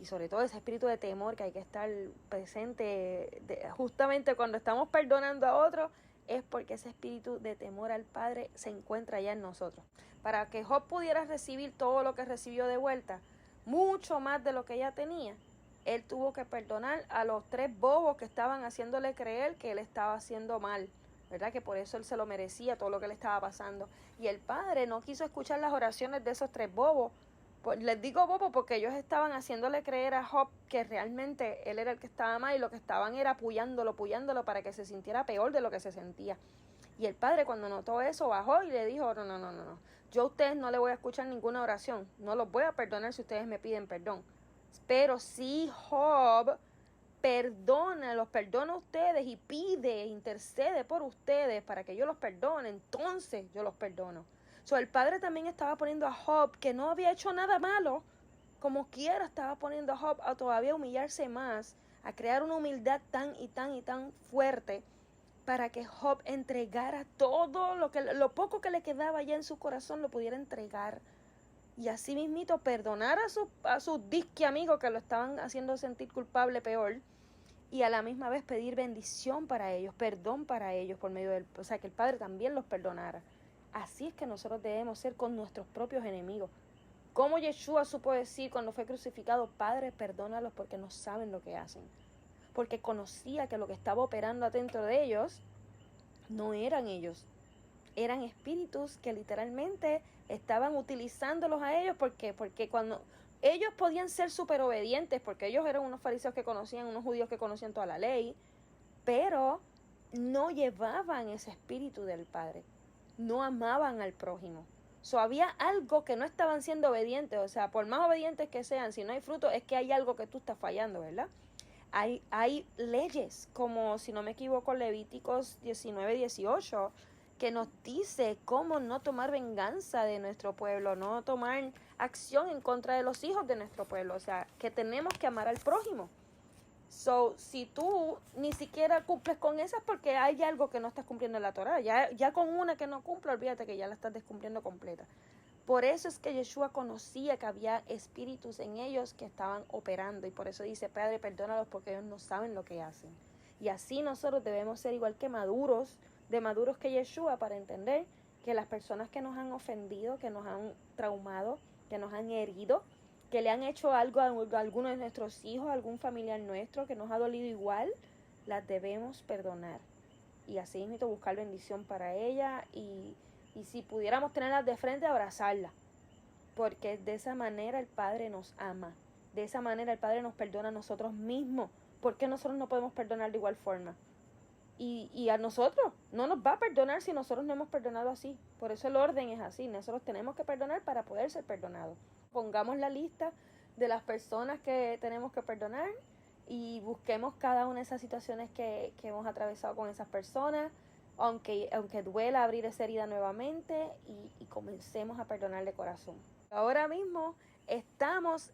Y sobre todo ese espíritu de temor que hay que estar presente justamente cuando estamos perdonando a otros, es porque ese espíritu de temor al Padre se encuentra ya en nosotros. Para que Job pudiera recibir todo lo que recibió de vuelta, mucho más de lo que ella tenía, él tuvo que perdonar a los 3 bobos que estaban haciéndole creer que él estaba haciendo mal, ¿verdad? Que por eso él se lo merecía todo lo que le estaba pasando. Y el Padre no quiso escuchar las oraciones de esos 3 bobos. Pues les digo bobo porque ellos estaban haciéndole creer a Job que realmente él era el que estaba mal y lo que estaban era apoyándolo para que se sintiera peor de lo que se sentía. Y el Padre cuando notó eso bajó y le dijo, no, yo a ustedes no le voy a escuchar ninguna oración, no los voy a perdonar si ustedes me piden perdón. Pero si Job los perdona a ustedes y intercede por ustedes para que yo los perdone, entonces yo los perdono. El Padre también estaba poniendo a Job, que no había hecho nada malo, como quiera estaba poniendo a Job a todavía humillarse más, a crear una humildad tan fuerte, para que Job entregara todo lo poco que le quedaba ya en su corazón, lo pudiera entregar. Y así mismito perdonar a sus disque amigos que lo estaban haciendo sentir culpable peor, y a la misma vez pedir bendición para ellos, perdón para ellos por medio o sea, que el Padre también los perdonara. Así es que nosotros debemos ser con nuestros propios enemigos. Como Yeshua supo decir cuando fue crucificado, Padre, perdónalos porque no saben lo que hacen. Porque conocía que lo que estaba operando adentro de ellos no eran ellos. Eran espíritus que literalmente estaban utilizándolos a ellos porque cuando ellos podían ser súper obedientes, porque ellos eran unos fariseos que conocían, unos judíos que conocían toda la ley, pero no llevaban ese espíritu del Padre, no amaban al prójimo. Había algo que no estaban siendo obedientes, o sea, por más obedientes que sean, si no hay fruto, es que hay algo que tú estás fallando, ¿verdad? Hay leyes, como si no me equivoco, Levíticos 19-18, que nos dice cómo no tomar venganza de nuestro pueblo, no tomar acción en contra de los hijos de nuestro pueblo, o sea, que tenemos que amar al prójimo. Si tú ni siquiera cumples con esas, porque hay algo que no estás cumpliendo en la Torá, ya con una que no cumple, olvídate que ya la estás descumpliendo completa. Por eso es que Yeshua conocía que había espíritus en ellos que estaban operando, y por eso dice, Padre, perdónalos porque ellos no saben lo que hacen. Y así nosotros debemos ser igual que maduros que Yeshua, para entender que las personas que nos han ofendido, que nos han traumado, que nos han herido, que le han hecho algo a alguno de nuestros hijos, a algún familiar nuestro que nos ha dolido igual, las debemos perdonar. Y así mismo buscar bendición para ella, y si pudiéramos tenerlas de frente, abrazarlas. Porque de esa manera el Padre nos ama. De esa manera el Padre nos perdona a nosotros mismos. ¿Por qué nosotros no podemos perdonar de igual forma? Y a nosotros no nos va a perdonar si nosotros no hemos perdonado así. Por eso el orden es así. Nosotros tenemos que perdonar para poder ser perdonados. Pongamos la lista de las personas que tenemos que perdonar y busquemos cada una de esas situaciones que hemos atravesado con esas personas, aunque duela abrir esa herida nuevamente, y comencemos a perdonar de corazón. Ahora mismo estamos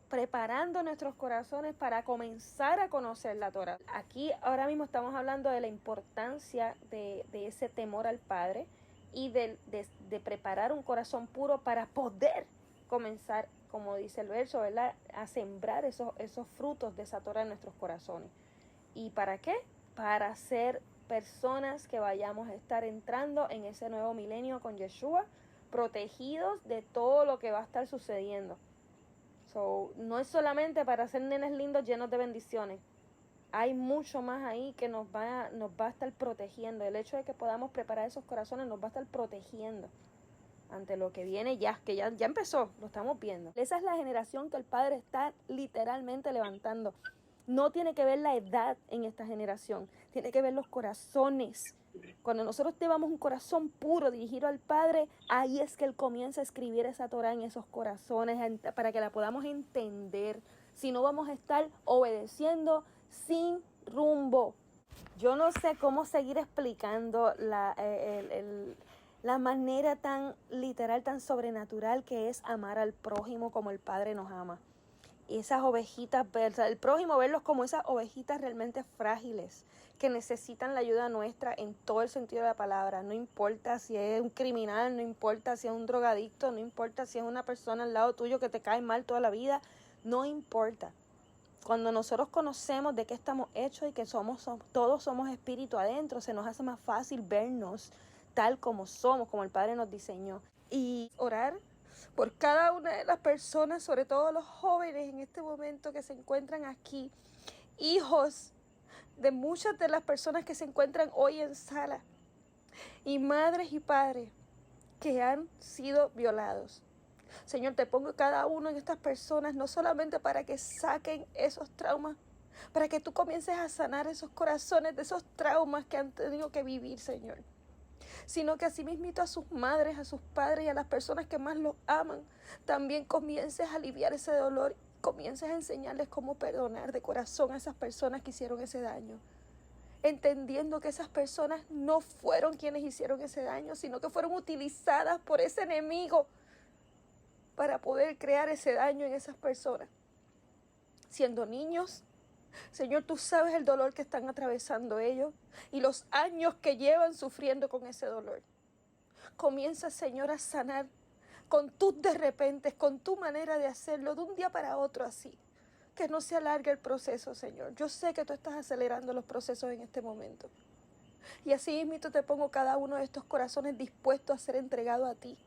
preparando nuestros corazones para comenzar a conocer la Torah. Aquí ahora mismo estamos hablando de la importancia de ese temor al Padre y de preparar un corazón puro para poder comenzar como dice el verso, ¿verdad? A sembrar esos frutos de esa Torah en nuestros corazones. ¿Y para qué? Para ser personas que vayamos a estar entrando en ese nuevo milenio con Yeshua, protegidos de todo lo que va a estar sucediendo. No es solamente para ser nenes lindos llenos de bendiciones. Hay mucho más ahí que nos va a estar protegiendo. El hecho de que podamos preparar esos corazones nos va a estar protegiendo ante lo que viene que ya empezó, lo estamos viendo. Esa es la generación que el Padre está literalmente levantando. No tiene que ver la edad en esta generación, tiene que ver los corazones. Cuando nosotros llevamos un corazón puro dirigido al Padre, ahí es que Él comienza a escribir esa Torah en esos corazones para que la podamos entender. Si no, vamos a estar obedeciendo sin rumbo. Yo no sé cómo seguir explicando la manera tan literal, tan sobrenatural que es amar al prójimo como el Padre nos ama. Y esas ovejitas, el prójimo, verlos como esas ovejitas realmente frágiles que necesitan la ayuda nuestra en todo el sentido de la palabra. No importa si es un criminal, no importa si es un drogadicto, no importa si es una persona al lado tuyo que te cae mal toda la vida, no importa. Cuando nosotros conocemos de qué estamos hechos y que todos somos espíritu adentro, se nos hace más fácil vernos tal como somos, como el Padre nos diseñó. Y orar por cada una de las personas, sobre todo los jóvenes en este momento que se encuentran aquí, hijos de muchas de las personas que se encuentran hoy en sala, y madres y padres que han sido violados. Señor, te pongo cada uno de estas personas, no solamente para que saquen esos traumas, para que tú comiences a sanar esos corazones de esos traumas que han tenido que vivir, Señor, sino que asimismo a sus madres, a sus padres y a las personas que más los aman, también comiences a aliviar ese dolor, comiences a enseñarles cómo perdonar de corazón a esas personas que hicieron ese daño, entendiendo que esas personas no fueron quienes hicieron ese daño, sino que fueron utilizadas por ese enemigo para poder crear ese daño en esas personas. Siendo niños, Señor, tú sabes el dolor que están atravesando ellos y los años que llevan sufriendo con ese dolor. Comienza, Señor, a sanar con tus de repente, con tu manera de hacerlo de un día para otro así. Que no se alargue el proceso, Señor. Yo sé que tú estás acelerando los procesos en este momento. Y así mismo te pongo cada uno de estos corazones dispuestos a ser entregado a ti,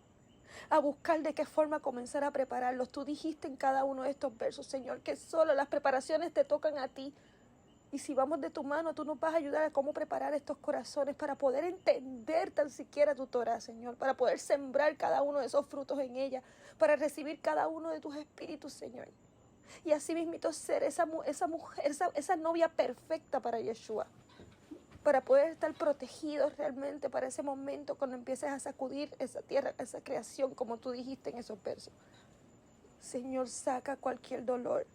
a buscar de qué forma comenzar a prepararlos. Tú dijiste en cada uno de estos versos, Señor, que solo las preparaciones te tocan a ti. Y si vamos de tu mano, tú nos vas a ayudar a cómo preparar estos corazones para poder entender tan siquiera tu Torah, Señor, para poder sembrar cada uno de esos frutos en ella, para recibir cada uno de tus espíritus, Señor. Y así mismito ser esa mujer, esa novia perfecta para Yeshua, para poder estar protegidos realmente para ese momento cuando empieces a sacudir esa tierra, esa creación, como tú dijiste en esos versos. Señor, saca cualquier dolor,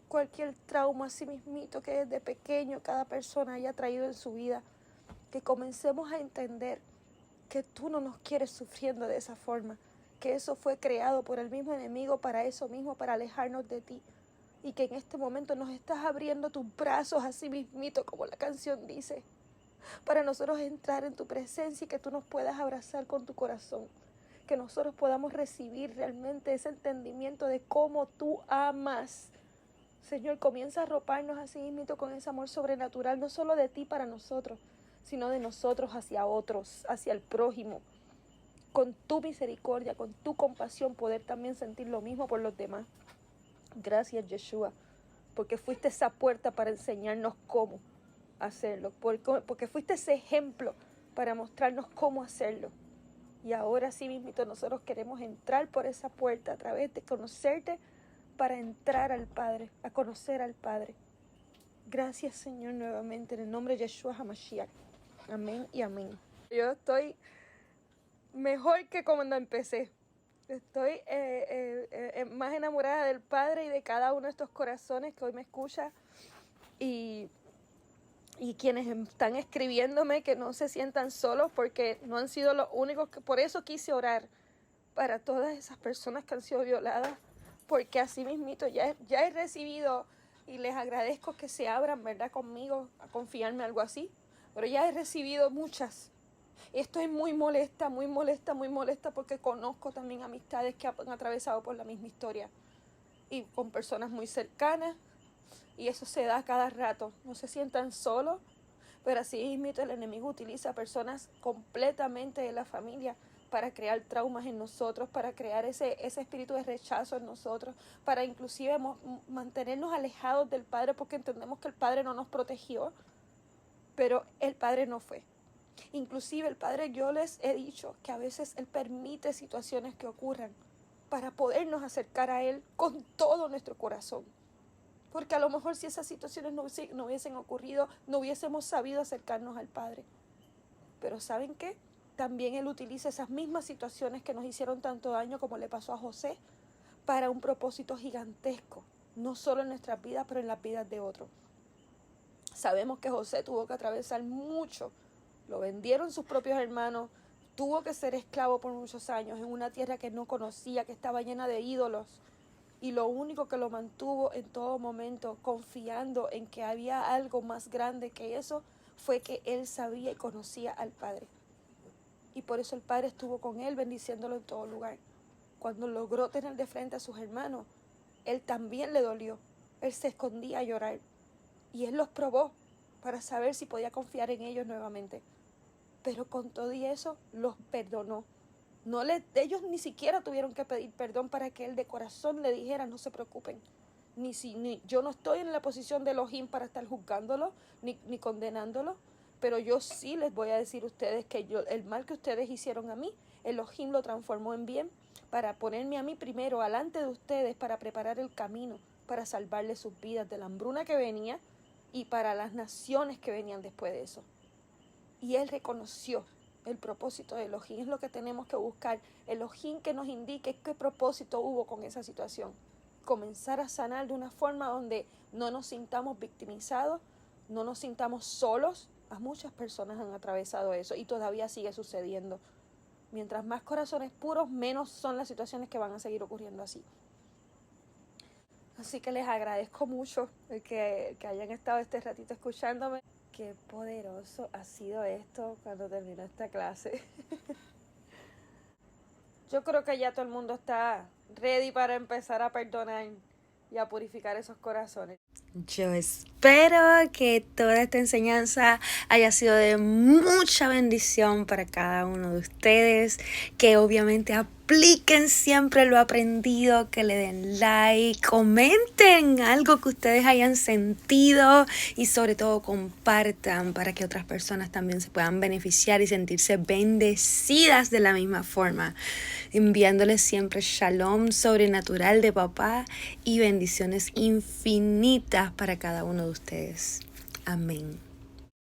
cualquier trauma así mismito que desde pequeño cada persona haya traído en su vida. Que comencemos a entender que tú no nos quieres sufriendo de esa forma, que eso fue creado por el mismo enemigo para eso mismo, para alejarnos de ti. Y que en este momento nos estás abriendo tus brazos así mismito, como la canción dice, para nosotros entrar en tu presencia y que tú nos puedas abrazar con tu corazón, que nosotros podamos recibir realmente ese entendimiento de cómo tú amas. Señor, comienza a arroparnos así mismo con ese amor sobrenatural, no solo de ti para nosotros, sino de nosotros hacia otros, hacia el prójimo, con tu misericordia, con tu compasión, poder también sentir lo mismo por los demás. Gracias, Yeshua, porque fuiste esa puerta para enseñarnos cómo hacerlo, porque fuiste ese ejemplo para mostrarnos cómo hacerlo. Y ahora sí mismito nosotros queremos entrar por esa puerta a través de conocerte, para entrar al Padre, a conocer al Padre. Gracias, Señor, nuevamente en el nombre de Yeshua HaMashiach. Amén y amén. Yo estoy mejor que cuando empecé. Estoy más enamorada del Padre y de cada uno de estos corazones que hoy me escucha, y quienes están escribiéndome, que no se sientan solos, porque no han sido los únicos. Por eso quise orar para todas esas personas que han sido violadas, porque así mismito ya he recibido, y les agradezco que se abran, ¿verdad?, conmigo a confiarme algo así, pero ya he recibido muchas. Estoy muy molesta, porque conozco también amistades que han atravesado por la misma historia. y con personas muy cercanas. Y eso se da cada rato. No se sientan solos, pero así mismo el enemigo utiliza a personas completamente de la familia para crear traumas en nosotros, para crear ese espíritu de rechazo en nosotros, para inclusive mantenernos alejados del Padre, porque entendemos que el Padre no nos protegió, pero el Padre no fue. Inclusive el Padre, yo les he dicho que a veces Él permite situaciones que ocurran para podernos acercar a Él con todo nuestro corazón. Porque a lo mejor si esas situaciones no hubiesen ocurrido, no hubiésemos sabido acercarnos al Padre. Pero ¿saben qué? También Él utiliza esas mismas situaciones que nos hicieron tanto daño como le pasó a José para un propósito gigantesco. No solo en nuestras vidas, pero en las vidas de otros. Sabemos que José tuvo que atravesar mucho. Lo vendieron sus propios hermanos. Tuvo que ser esclavo por muchos años en una tierra que no conocía, que estaba llena de ídolos. Y lo único que lo mantuvo en todo momento confiando en que había algo más grande que eso fue que él sabía y conocía al Padre. Y por eso el Padre estuvo con él bendiciéndolo en todo lugar. Cuando logró tener de frente a sus hermanos, él también le dolió. Él se escondía a llorar. Y él los probó para saber si podía confiar en ellos nuevamente. Pero con todo y eso, los perdonó. Ellos ni siquiera tuvieron que pedir perdón para que él de corazón le dijera, no se preocupen. Yo no estoy en la posición de Elohim para estar juzgándolo, ni condenándolo, pero yo sí les voy a decir a ustedes que el mal que ustedes hicieron a mí, Elohim lo transformó en bien para ponerme a mí primero alante de ustedes, para preparar el camino, para salvarles sus vidas de la hambruna que venía y para las naciones que venían después de eso. Y él reconoció el propósito de Elohim. Es lo que tenemos que buscar. Elohim que nos indique qué propósito hubo con esa situación. Comenzar a sanar de una forma donde no nos sintamos victimizados, no nos sintamos solos. A muchas personas han atravesado eso y todavía sigue sucediendo. Mientras más corazones puros, menos son las situaciones que van a seguir ocurriendo así. Así que les agradezco mucho que hayan estado este ratito escuchándome. Qué poderoso ha sido esto cuando terminó esta clase. Yo creo que ya todo el mundo está ready para empezar a perdonar y a purificar esos corazones. Yo espero que toda esta enseñanza haya sido de mucha bendición para cada uno de ustedes, que obviamente apliquen siempre lo aprendido, que le den like, comenten algo que ustedes hayan sentido y sobre todo compartan para que otras personas también se puedan beneficiar y sentirse bendecidas de la misma forma, enviándoles siempre shalom sobrenatural de papá y bendiciones infinitas para cada uno de ustedes. Amén.